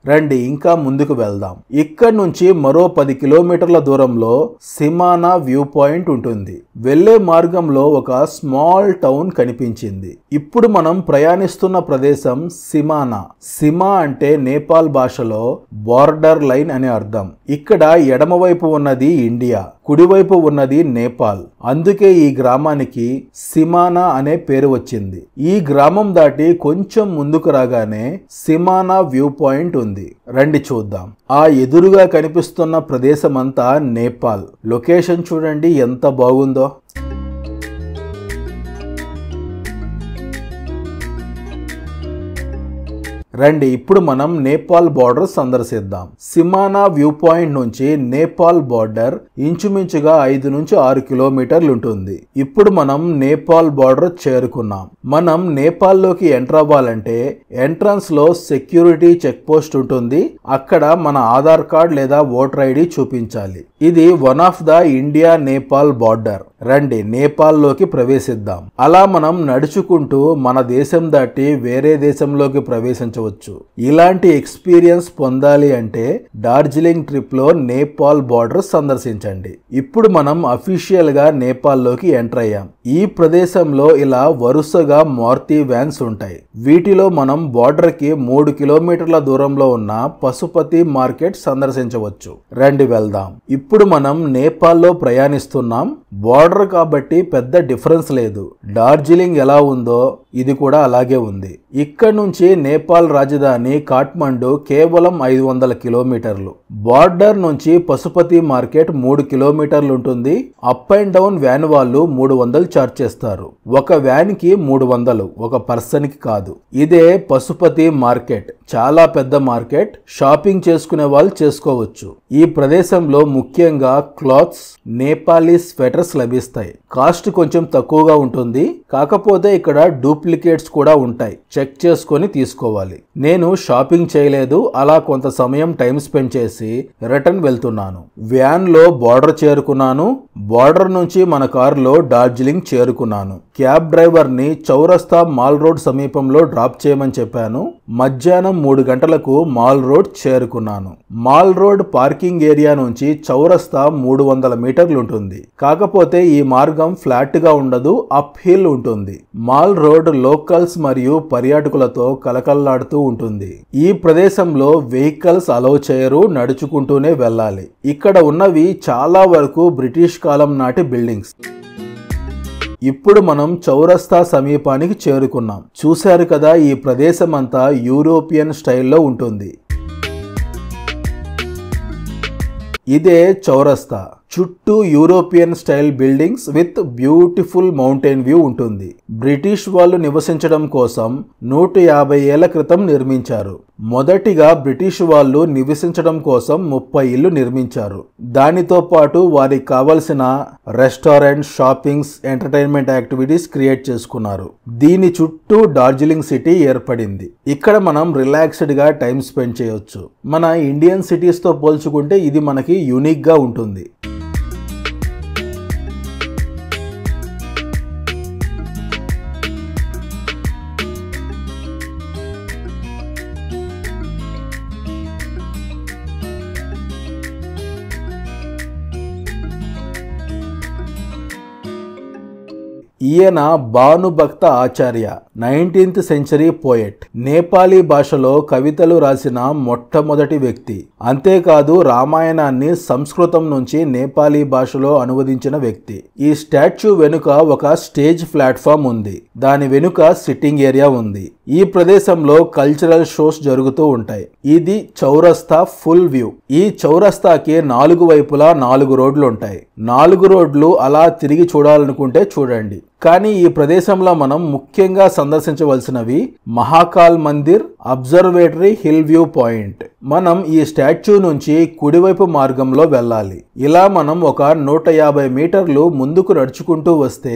రండి ఇంకా ముందుకు వెళ్దాం. ఇక్కడ నుంచి మరో 10 కిలోమీటర్ల దూరంలో సిమానా వ్యూ పాయింట్ ఉంటుంది. వెళ్లే మార్గంలో ఒక స్మాల్ టౌన్ కనిపించింది. ఇప్పుడు మనం ప్రయాణిస్తున్న ప్రదేశం సిమానా. సిమా అంటే నేపాల్ భాషలో బార్డర్ లైన్ అని అర్థం. ఇక్కడ ఎడమవైపు ఉన్నది ఇండియా, కుడివైపు ఉన్నది నేపాల్. అందుకే ఈ గ్రామానికి సిమానా అనే పేరు వచ్చింది. ఈ గ్రామం దాటి కొంచెం ముందుకు రాగానే సిమానా వ్యూ పాయింట్ ఉంది. రండి చూద్దాం. ఆ ఎదురుగా కనిపిస్తున్న ప్రదేశమంతా నేపాల్. లొకేషన్ చూడండి ఎంత బాగుందో. రండి ఇప్పుడు మనం నేపాల్ బార్డర్ సందర్శిద్దాం. సిమానా వ్యూ పాయింట్ నుంచి నేపాల్ బార్డర్ ఇంచుమించుగా 5 నుంచి 6 కిలోమీటర్లు ఉంటుంది. ఇప్పుడు మనం నేపాల్ బార్డర్ చేరుకున్నాం. మనం నేపాల్ లోకి ఎంటర్ అవ్వాలంటే ఎంట్రన్స్ లో సెక్యూరిటీ చెక్ పోస్ట్ ఉంటుంది. అక్కడ మన ఆధార్ కార్డ్ లేదా ఓటర్ ఐడి చూపించాలి. ఇది one of the India Nepal border. రండి నేపాల్ లోకి ప్రవేశిద్దాం. అలా మనం నడుచుకుంటూ మన దేశం దాటి వేరే దేశంలోకి ప్రవేశించవచ్చు. ఇలాంటి ఎక్స్పీరియన్స్ పొందాలి అంటే డార్జిలింగ్ ట్రిప్ లో నేపాల్ బార్డర్ సందర్శించండి. ఇప్పుడు మనం అఫీషియల్ గా నేపాల్ లోకి ఎంటర్ అయ్యాం. ఈ ప్రదేశంలో ఇలా వరుసగా మారుతి వ్యాన్స్ ఉంటాయి. వీటిలో మనం బార్డర్ కి 3 కిలోమీటర్ల దూరంలో ఉన్న పశుపతి మార్కెట్ సందర్శించవచ్చు. రండి వెళ్దాం. ఇప్పుడు మనం నేపాల్లో ప్రయాణిస్తున్నాం. బార్డర్ కాబట్టి పెద్ద డిఫరెన్స్ లేదు. డార్జిలింగ్ ఎలా ఉందో ఇది కూడా అలాగే ఉంది. ఇక్కడ నుంచి నేపాల్ రాజధాని కాఠ్మండు కేవలం 500 కిలోమీటర్లు. బార్డర్ నుంచి పశుపతి మార్కెట్ 3 కిలోమీటర్లు ఉంటుంది. అప్ అండ్ డౌన్ వ్యాన్ వాళ్ళు 300 చార్జ్ చేస్తారు. ఒక వ్యాన్ కి 300, ఒక పర్సన్ కి కాదు. ఇదే పశుపతి మార్కెట్. చాలా పెద్ద మార్కెట్. షాపింగ్ చేసుకునే వాళ్ళు చేసుకోవచ్చు. ఈ ప్రదేశంలో ముఖ్యంగా క్లాత్స్, నేపాలీ స్వెటర్స్ లభిస్తాయి. కాస్ట్ కొంచెం తక్కువగా ఉంటుంది. కాకపోతే ఇక్కడ డూప్లికేట్స్ కూడా ఉంటాయి. చెక్ చేసుకొని తీసుకోవాలి. నేను షాపింగ్ చేయలేదు. అలా కొంత సమయం టైం స్పెండ్ చేసి రిటర్న్ వెళ్తున్నాను. వ్యాన్ లో బార్డర్ చేరుకున్నాను. బార్డర్ నుంచి మన కారులో డార్జిలింగ్ చేరుకున్నాను. క్యాబ్ డ్రైవర్ ని చౌరస్తా మాల్ రోడ్ సమీపంలో డ్రాప్ చేయమని చెప్పాను. మధ్యాహ్నం 3 గంటలకు మాల్ రోడ్ చేరుకున్నాను. మాల్ రోడ్ పార్కింగ్ ఏరియా నుంచి చౌరస్తా 300 మీటర్లు ఉంటుంది. కాకపోతే ఈ మార్గం ఫ్లాట్ గా ఉండదు, అప్ హిల్ ఉంటుంది. మాల్ రోడ్ లోకల్స్ మరియు పర్యాటకులతో కలకల్లాడుతూ ఉంటుంది. ఈ ప్రదేశంలో వెహికల్స్ అలౌ చేయరు, నడుచుకుంటూనే వెళ్ళాలి. ఇక్కడ ఉన్నవి చాలా వరకు బ్రిటిష్ కాలం నాటి బిల్డింగ్స్. ఇప్పుడు మనం చౌరస్తా సమీపానికి చేరుకున్నాం. చూశారు కదా, ఈ ప్రదేశం అంతా యూరోపియన్ స్టైల్లో ఉంటుంది. ఇదే చౌరస్తా. చుట్టూ European style buildings with beautiful mountain view ఉంటుంది. బ్రిటిష్ వాళ్ళు నివసించడం కోసం 150 ఏళ్ల క్రితం నిర్మించారు. మొదటిగా బ్రిటిష్ వాళ్ళు నివసించడం కోసం 30 ఇళ్లు నిర్మించారు. దానితో పాటు వారికి కావలసిన restaurant, shoppings, entertainment activities create చేసుకున్నారు. దీని చుట్టూ డార్జిలింగ్ సిటీ ఏర్పడింది. ఇక్కడ మనం రిలాక్స్డ్ గా టైం స్పెండ్ చేయొచ్చు. మన ఇండియన్ సిటీస్ తో పోల్చుకుంటే ఇది మనకి యూనిక్ గా ఉంటుంది. ఈయన భానుభక్త ఆచార్య, 19th సెంచరీ పోయెట్. నేపాలీ భాషలో కవితలు రాసిన మొట్టమొదటి వ్యక్తి. అంతేకాదు రామాయణాన్ని సంస్కృతం నుంచి నేపాలీ భాషలో అనువదించిన వ్యక్తి. ఈ స్టాచ్యూ వెనుక ఒక స్టేజ్ ప్లాట్ఫామ్ ఉంది. దాని వెనుక సిట్టింగ్ ఏరియా ఉంది. ఈ ప్రదేశంలో కల్చరల్ షోస్ జరుగుతూ ఉంటాయి. ఇది చౌరస్తా ఫుల్ వ్యూ. ఈ చౌరస్తాకి 4 వైపులా 4 రోడ్లు ఉంటాయి. 4 రోడ్లు అలా తిరిగి చూడాలనుకుంటే చూడండి. కానీ ఈ ప్రదేశంలో మనం ముఖ్యంగా సందర్శించవలసినవి Mahakal Mandir, observatory, hill view point. మనం ఈ స్టాచ్యూ నుంచి కుడివైపు మార్గంలో వెళ్ళాలి. ఇలా మనం ఒక 150 మీటర్లు ముందుకు నడుచుకుంటూ వస్తే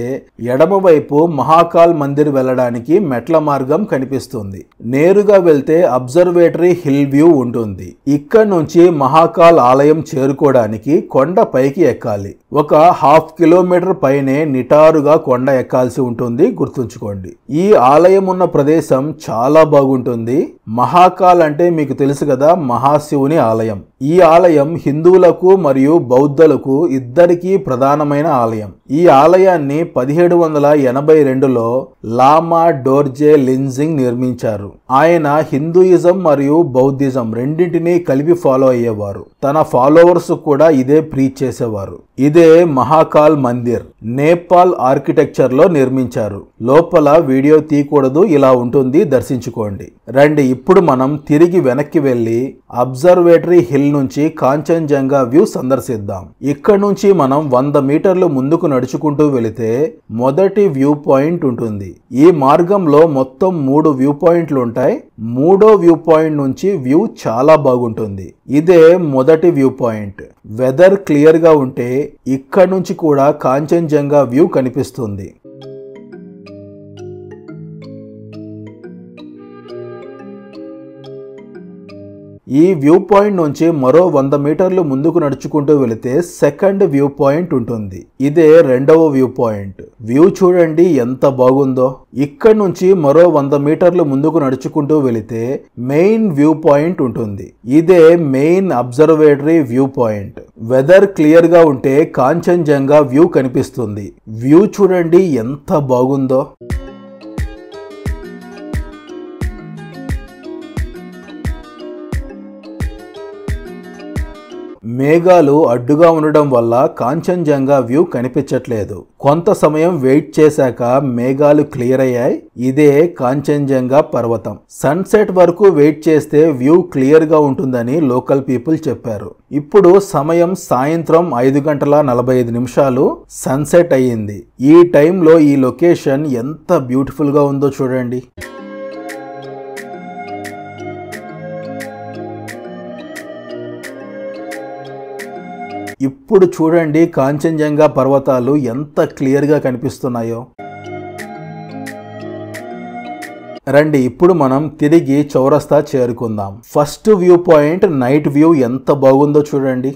ఎడమవైపు మహాకాల్ మందిర్ వెళ్ళడానికి మెట్ల మార్గం కనిపిస్తుంది. నేరుగా వెళ్తే అబ్జర్వేటరీ, హిల్ వ్యూ ఉంటుంది. ఇక్కడ నుంచి మహాకాల్ ఆలయం చేరుకోవడానికి కొండ పైకి ఎక్కాలి. ఒక 1/2 కిలోమీటర్ పైనే నిటారుగా కొండ ఎక్కాల్సి ఉంటుంది, గుర్తుంచుకోండి. ఈ ఆలయం ఉన్న ప్రదేశం చాలా బాగుంటుంది. మహాకాల్ అంటే మీకు తెలుసు కదా, మహాశివుని ఆలయం. ఈ ఆలయం హిందువులకు మరియు బౌద్ధులకు ఇద్దరికీ ప్రధానమైన ఆలయం. ఈ ఆలయాన్ని 1782లో లామా డోర్జే లింజింగ్ నిర్మించారు. ఆయన హిందూయిజం మరియు బౌద్ధిజం రెండింటినీ కలిపి ఫాలో అయ్యేవారు. తన ఫాలోవర్స్ కూడా ఇదే ప్రీచ్ చేసేవారు. ఇదే మహాకాల్ మందిర్. నేపాల్ ఆర్కిటెక్చర్ లో నిర్మించారు. లోపల వీడియో తీయకూడదు, ఇలా ఉంటుంది, దర్శించుకోండి. రండి, ఇప్పుడు మనం తిరిగి వెనక్కి వెళ్లి అబ్జర్వేటరీ హిల్ నుంచి కాంచన్జంగా వ్యూ సందర్శిద్దాం. ఇక్కడ నుంచి మనం 100 మీటర్లు ముందుకు నడుచుకుంటూ వెళితే మొదటి వ్యూ పాయింట్ ఉంటుంది. ఈ మార్గంలో మొత్తం 3 వ్యూ పాయింట్లు ఉంటాయి. 3వ వ్యూ పాయింట్ నుంచి వ్యూ చాలా బాగుంటుంది. ఇదే మొదటి వ్యూ పాయింట్. వెదర్ క్లియర్ గా ఉంటే ఇక్కడ నుంచి కూడా కాంచన్జంగా వ్యూ కనిపిస్తుంది. ఈ వ్యూ పాయింట్ నుంచి మరో 100 మీటర్లు ముందుకు నడుచుకుంటూ వెళితే సెకండ్ వ్యూ పాయింట్ ఉంటుంది. ఇదే రెండవ వ్యూ పాయింట్. వ్యూ చూడండి ఎంత బాగుందో. ఇక్కడ నుంచి మరో 100 మీటర్లు ముందుకు నడుచుకుంటూ వెళితే మెయిన్ వ్యూ పాయింట్ ఉంటుంది. ఇదే main observatory view point. Weather clear గా ఉంటే కాంచన్జంగా వ్యూ కనిపిస్తుంది. వ్యూ చూడండి ఎంత బాగుందో. మేఘాలు అడ్డుగా ఉండడం వల్ల కాంచన్జంగా వ్యూ కనిపించట్లేదు. కొంత సమయం వెయిట్ చేశాక మేఘాలు క్లియర్ అయ్యాయి. ఇదే కాంచన్జంగా పర్వతం. సన్సెట్ వరకు వెయిట్ చేస్తే వ్యూ క్లియర్ గా ఉంటుందని లోకల్ పీపుల్ చెప్పారు. ఇప్పుడు సమయం సాయంత్రం 5:45 సన్సెట్ అయ్యింది. ఈ టైంలో ఈ లొకేషన్ ఎంత బ్యూటిఫుల్ గా ఉందో చూడండి. ఇప్పుడు చూడండి కాంచన్జంగా పర్వతాలు ఎంత క్లియర్గా కనిపిస్తున్నాయో. రండి, ఇప్పుడు మనం తిరిగి చౌరస్తా చేరుకుందాం. First view point night view ఎంత బాగుందో చూడండి.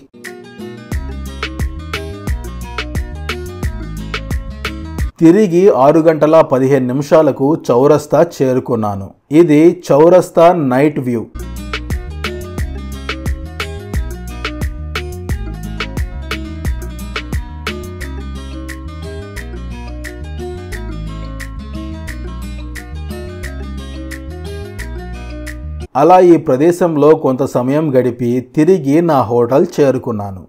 తిరిగి 6 గంటల 15 నిమిషాలకు చౌరస్తా చేరుకున్నాను. ఇది చౌరస్తా నైట్ వ్యూ. అలా ఈ ప్రదేశంలో కొంత సమయం గడిపి తిరిగి నా హోటల్ చేరుకున్నాను.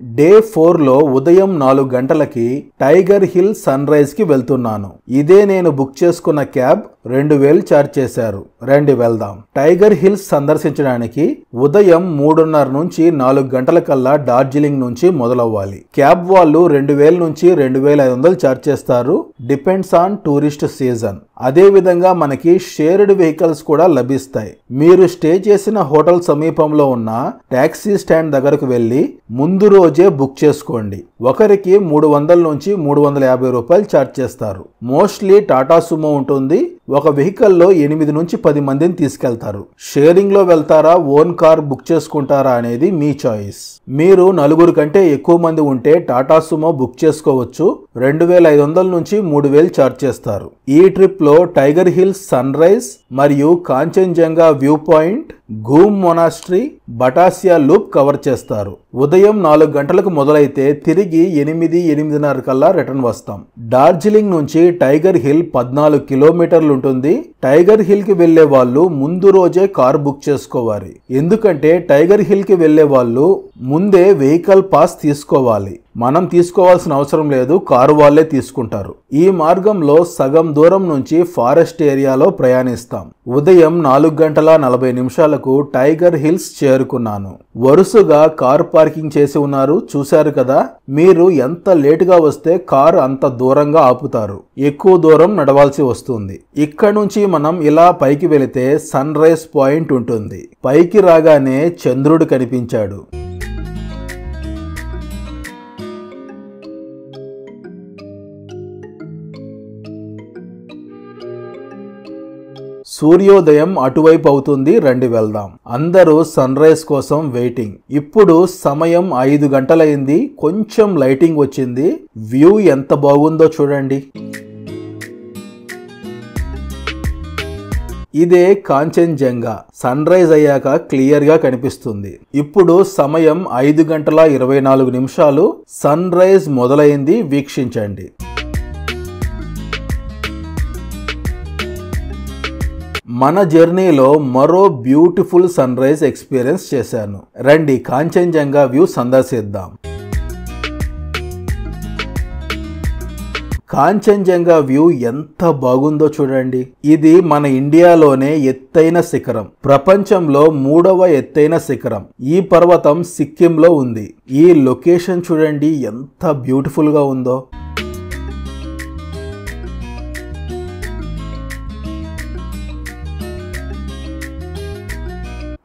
డే 4లో ఉదయం 4 గంటలకి టైగర్ హిల్ సన్ రైజ్ కి వెళ్తున్నాను. ఇదే నేను బుక్ చేసుకున్న క్యాబ్. 2000 ఛార్జ్ చేశారు. రండి వెళ్దాం. టైగర్ హిల్స్ సందర్శించడానికి ఉదయం 3:30 నుంచి 4 గంటల కల్లా డార్జిలింగ్ నుంచి మొదలవ్వాలి. క్యాబ్ వాళ్ళు 2000 నుంచి 2500 ఛార్జ్ చేస్తారు. Depends on tourist season. అదే విధంగా మనకి షేర్డ్ వెహికల్స్ కూడా లభిస్తాయి. మీరు స్టే చేసిన హోటల్ సమీపంలో ఉన్న టాక్సీ స్టాండ్ దగ్గరకు వెళ్లి ముందు రోజే బుక్ చేసుకోండి. ఒకరికి 300 నుంచి 350 రూపాయలు ఛార్జ్ చేస్తారు. మోస్ట్లీ టాటా సుమో ఉంటుంది. ఒక వెహికల్లో 8 నుంచి 10 మందిని తీసుకెళ్తారు. షేరింగ్ లో వెళ్తారా, ఓన్ కార్ బుక్ చేసుకుంటారా అనేది మీ చాయిస్. మీరు 4 కంటే ఎక్కువ మంది ఉంటే టాటా సుమో బుక్ చేసుకోవచ్చు. 2500 నుంచి 3000 ఛార్జ్ చేస్తారు. ఈ ట్రిప్ లో టైగర్ హిల్స్ సన్ రైజ్ మరియు Kanchenjunga view point, Ghoom monastery, Batasia loop cover చేస్తారు. ఉదయం 4 గంటలకు మొదలైతే తిరిగి 8-8:30 కల్లా రిటర్న్ వస్తాం. డార్జిలింగ్ నుంచి టైగర్ హిల్ 14 కిలోమీటర్లు ఉంటుంది. టైగర్ హిల్ కి వెళ్లే వాళ్ళు ముందు రోజే కార్ బుక్ చేసుకోవాలి. ఎందుకంటే టైగర్ హిల్ కి వెళ్లే వాళ్ళు ముందే వెహికల్ పాస్ తీసుకోవాలి. మనం తీసుకోవాల్సిన అవసరం లేదు, కారు వాళ్ళే తీసుకుంటారు. ఈ మార్గంలో సగం దూరం నుంచి ఫారెస్ట్ ఏరియాలో ప్రయాణిస్తాం. ఉదయం 4 గంటల 40 నిమిషాలకు టైగర్ హిల్స్ చేరుకున్నాను. వరుసగా కార్ పార్కింగ్ చేసి ఉన్నారు, చూశారు కదా. మీరు ఎంత లేటుగా వస్తే కారు అంత దూరంగా ఆపుతారు. ఎక్కువ దూరం నడవాల్సి వస్తుంది. ఇక్కడ నుంచి మనం ఇలా పైకి వెళితే సన్ రైజ్ పాయింట్ ఉంటుంది. పైకి రాగానే చంద్రుడు కనిపించాడు. సూర్యోదయం అటువైపు అవుతుంది. రండి వెళ్దాం. అందరూ సన్ రైజ్ కోసం వెయిటింగ్. ఇప్పుడు సమయం 5 గంటలైంది. కొంచెం లైటింగ్ వచ్చింది. వ్యూ ఎంత బాగుందో చూడండి. ఇదే కాంచన్జంగా. సన్ రైజ్ అయ్యాక క్లియర్ గా కనిపిస్తుంది. ఇప్పుడు సమయం 5 గంటల 24 నిమిషాలు. సన్ రైజ్ మొదలైంది. వీక్షించండి. మన జర్నీలో మరో బ్యూటిఫుల్ సన్ రైజ్ ఎక్స్పీరియన్స్ చేశాను. రండి కాంచన్జంగా వ్యూ సందర్శిద్దాం. కాంచన్జంగా వ్యూ ఎంత బాగుందో చూడండి. ఇది మన ఇండియాలోనే ఎత్తైన శిఖరం. ప్రపంచంలో 3వ ఎత్తైన శిఖరం. ఈ పర్వతం సిక్కింలో ఉంది. ఈ లొకేషన్ చూడండి ఎంత బ్యూటిఫుల్ గా ఉందో.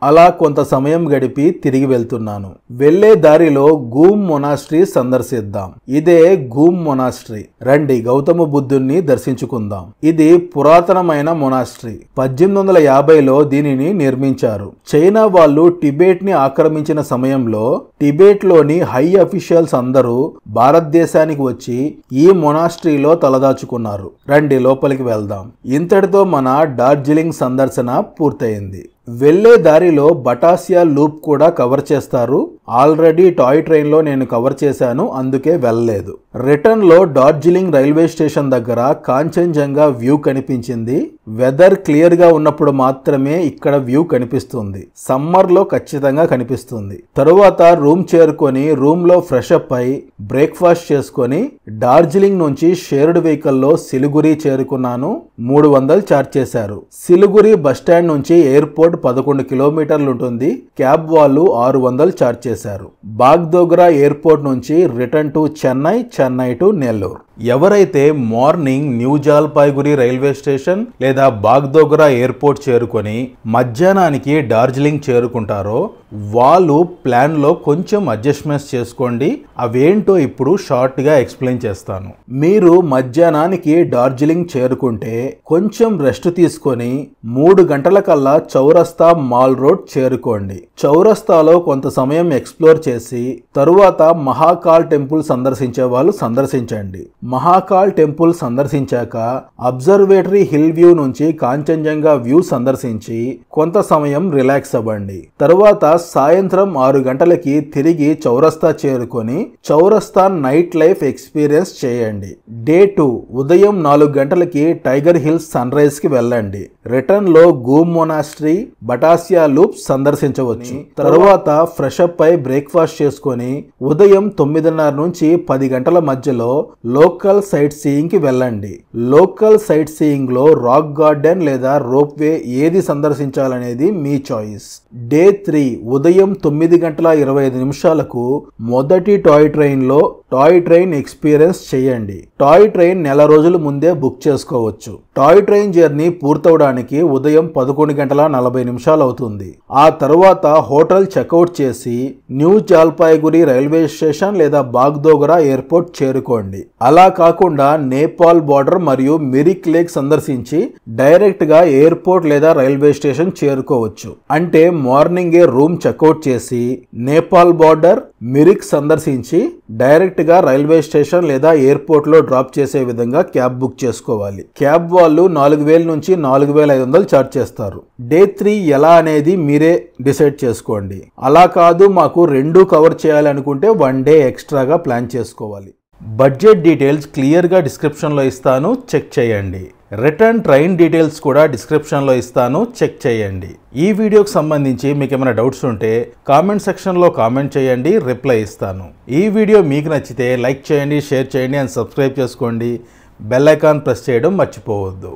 అలా కొంత సమయం గడిపి తిరిగి వెళ్తున్నాను. వెళ్లే దారిలో గూమ్ మొనాస్ట్రీ సందర్శిద్దాం. ఇదే గూమ్ మొనాస్ట్రీ. రండి గౌతమ బుద్ధుణ్ణి దర్శించుకుందాం. ఇది పురాతనమైన మొనాస్ట్రీ. 1850లో దీనిని నిర్మించారు. చైనా వాళ్ళు టిబెట్ ని ఆక్రమించిన సమయంలో టిబెట్ లోని హై అఫీషియల్స్ అందరూ భారతదేశానికి వచ్చి ఈ మొనాస్ట్రీలో తలదాచుకున్నారు. రండి లోపలికి వెళ్దాం. ఇంతటితో మన డార్జిలింగ్ సందర్శన పూర్తయింది. వెళ్లే దారిలో బటాసియా లూప్ కూడా కవర్ చేస్తారు. ఆల్రెడీ టాయ్ ట్రైన్ లో నేను కవర్ చేశాను, అందుకే వెళ్ళలేదు. రిటర్న్ లో డార్జిలింగ్ రైల్వే స్టేషన్ దగ్గర కాంచన్జంగా వ్యూ కనిపించింది. వెదర్ క్లియర్ గా ఉన్నప్పుడు మాత్రమే ఇక్కడ వ్యూ కనిపిస్తుంది. సమ్మర్ లో ఖచ్చితంగా కనిపిస్తుంది. తరువాత రూమ్ చేరుకొని రూమ్ లో ఫ్రెష్ అప్ అయి బ్రేక్ఫాస్ట్ చేసుకొని డార్జిలింగ్ నుంచి షేర్డ్ వెహికల్ లో సిలిగురి చేరుకున్నాను. 300 ఛార్జ్ చేశారు. సిలిగురి బస్టాండ్ నుంచి ఎయిర్పోర్ట్ 11 కిలోమీటర్లు ఉంటుంది. క్యాబ్ వాళ్ళు 600 ఛార్జ్ చేశారు. బాగ్దోగ్రా ఎయిర్పోర్ట్ నుంచి return to Chennai, Chennai to Nellore. ఎవరైతే morning new Jalpaiguri railway station లేదా బాగ్డోగ్రా ఎయిర్పోర్ట్ చేరుకొని మధ్యాహ్నానికి డార్జిలింగ్ చేరుకుంటారో వాళ్ళు ప్లాన్లో కొంచెం అడ్జస్ట్మెంట్స్ చేసుకోండి. అవేంటో ఇప్పుడు షార్ట్గా ఎక్స్ప్లెయిన్ చేస్తాను. మీరు మధ్యాహ్నానికి డార్జిలింగ్ చేరుకుంటే కొంచెం రెస్ట్ తీసుకొని 3 గంటల కల్లా చౌరస్తా మాల్ రోడ్ చేరుకోండి. చౌరస్తాలో కొంత సమయం ఎక్స్ప్లోర్ చేసి తరువాత మహాకాల్ టెంపుల్ సందర్శించే వాళ్ళు సందర్శించండి. మహాకాల్ టెంపుల్ సందర్శించాక అబ్జర్వేటరీ హిల్ వ్యూ నుంచి కాంచన్జంగా వ్యూ సందర్శించి కొంత సమయం రిలాక్స్ అవ్వండి. తరువాత సాయంత్రం 6 గంటలకి తిరిగి చౌరస్తా చేరుకొని చౌరస్తా నైట్ లైఫ్ ఎక్స్పీరియన్స్ చేయండి. డే 2 ఉదయం 4 గంటలకి టైగర్ హిల్స్ సన్ రైజ్ కి వెళ్ళండి. రిటర్న్ లో గూమ్ మొనాస్ట్రీ, బటాసియా లూప్ సందర్శించవచ్చు. తరువాత ఫ్రెష్ అప్ అయి బ్రేక్ఫాస్ట్ చేసుకొని ఉదయం 9:30 నుంచి 10 గంటల మధ్యలో లోకల్ సైట్ సీయింగ్ కి వెళ్ళండి. లోకల్ సైట్ సీయింగ్ లో రాక్ గార్డెన్ లేదా రోప్ వే ఏది సందర్శించాలనేది మీ చాయిస్. డే 3 ఉదయం 9:25 మొదటి టాయ్ ట్రైన్ లో టాయ్ ట్రైన్ ఎక్స్పీరియన్స్ చేయండి. టాయ్ ట్రైన్ నెల రోజుల ముందే బుక్ చేసుకోవచ్చు. టాయ్ ట్రైన్ జర్నీ పూర్తవడానికి ఉదయం 11:40 అవుతుంది. ఆ తర్వాత హోటల్ చెక్అవుట్ చేసి న్యూ జల్పాయ్గురి రైల్వే స్టేషన్ లేదా బాగ్డోగ్రా ఎయిర్పోర్ట్ చేరుకోండి. అలా కాకుండా నేపాల్ బార్డర్ మరియు మిరిక్ లేక్ సందర్శించి డైరెక్ట్ గా ఎయిర్పోర్ట్ లేదా రైల్వే స్టేషన్ చేరుకోవచ్చు. అంటే మార్నింగే రూమ్ చెక్అవుట్ చేసి నేపాల్ బార్డర్, మిరిక్ సందర్శించి డైరెక్ట్ గా రైల్వే స్టేషన్ లేదా ఎయిర్పోర్ట్ లో డ్రాప్ చేసే విధంగా క్యాబ్ బుక్ చేసుకోవాలి. క్యాబ్ వాళ్ళు 4000 నుంచి 4500 ఛార్జ్ చేస్తారు. డే 3 ఎలా అనేది మీరే డిసైడ్ చేసుకోండి. అలా కాదు మాకు 2 కవర్ చేయాలి అనుకుంటే 1 డే ఎక్స్ట్రాగా ప్లాన్ చేసుకోవాలి. బడ్జెట్ డీటెయిల్స్ క్లియర్గా డిస్క్రిప్షన్లో ఇస్తాను, చెక్ చేయండి. రిటర్న్ ట్రైన్ డీటెయిల్స్ కూడా డిస్క్రిప్షన్లో ఇస్తాను, చెక్ చేయండి. ఈ వీడియోకి సంబంధించి మీకు ఏమైనా డౌట్స్ ఉంటే కామెంట్ సెక్షన్లో కామెంట్ చేయండి, రిప్లై ఇస్తాను. ఈ వీడియో మీకు నచ్చితే లైక్ చేయండి, షేర్ చేయండి అండ్ సబ్స్క్రైబ్ చేసుకోండి. బెల్ ఐకాన్ ప్రెస్ చేయడం మర్చిపోవద్దు.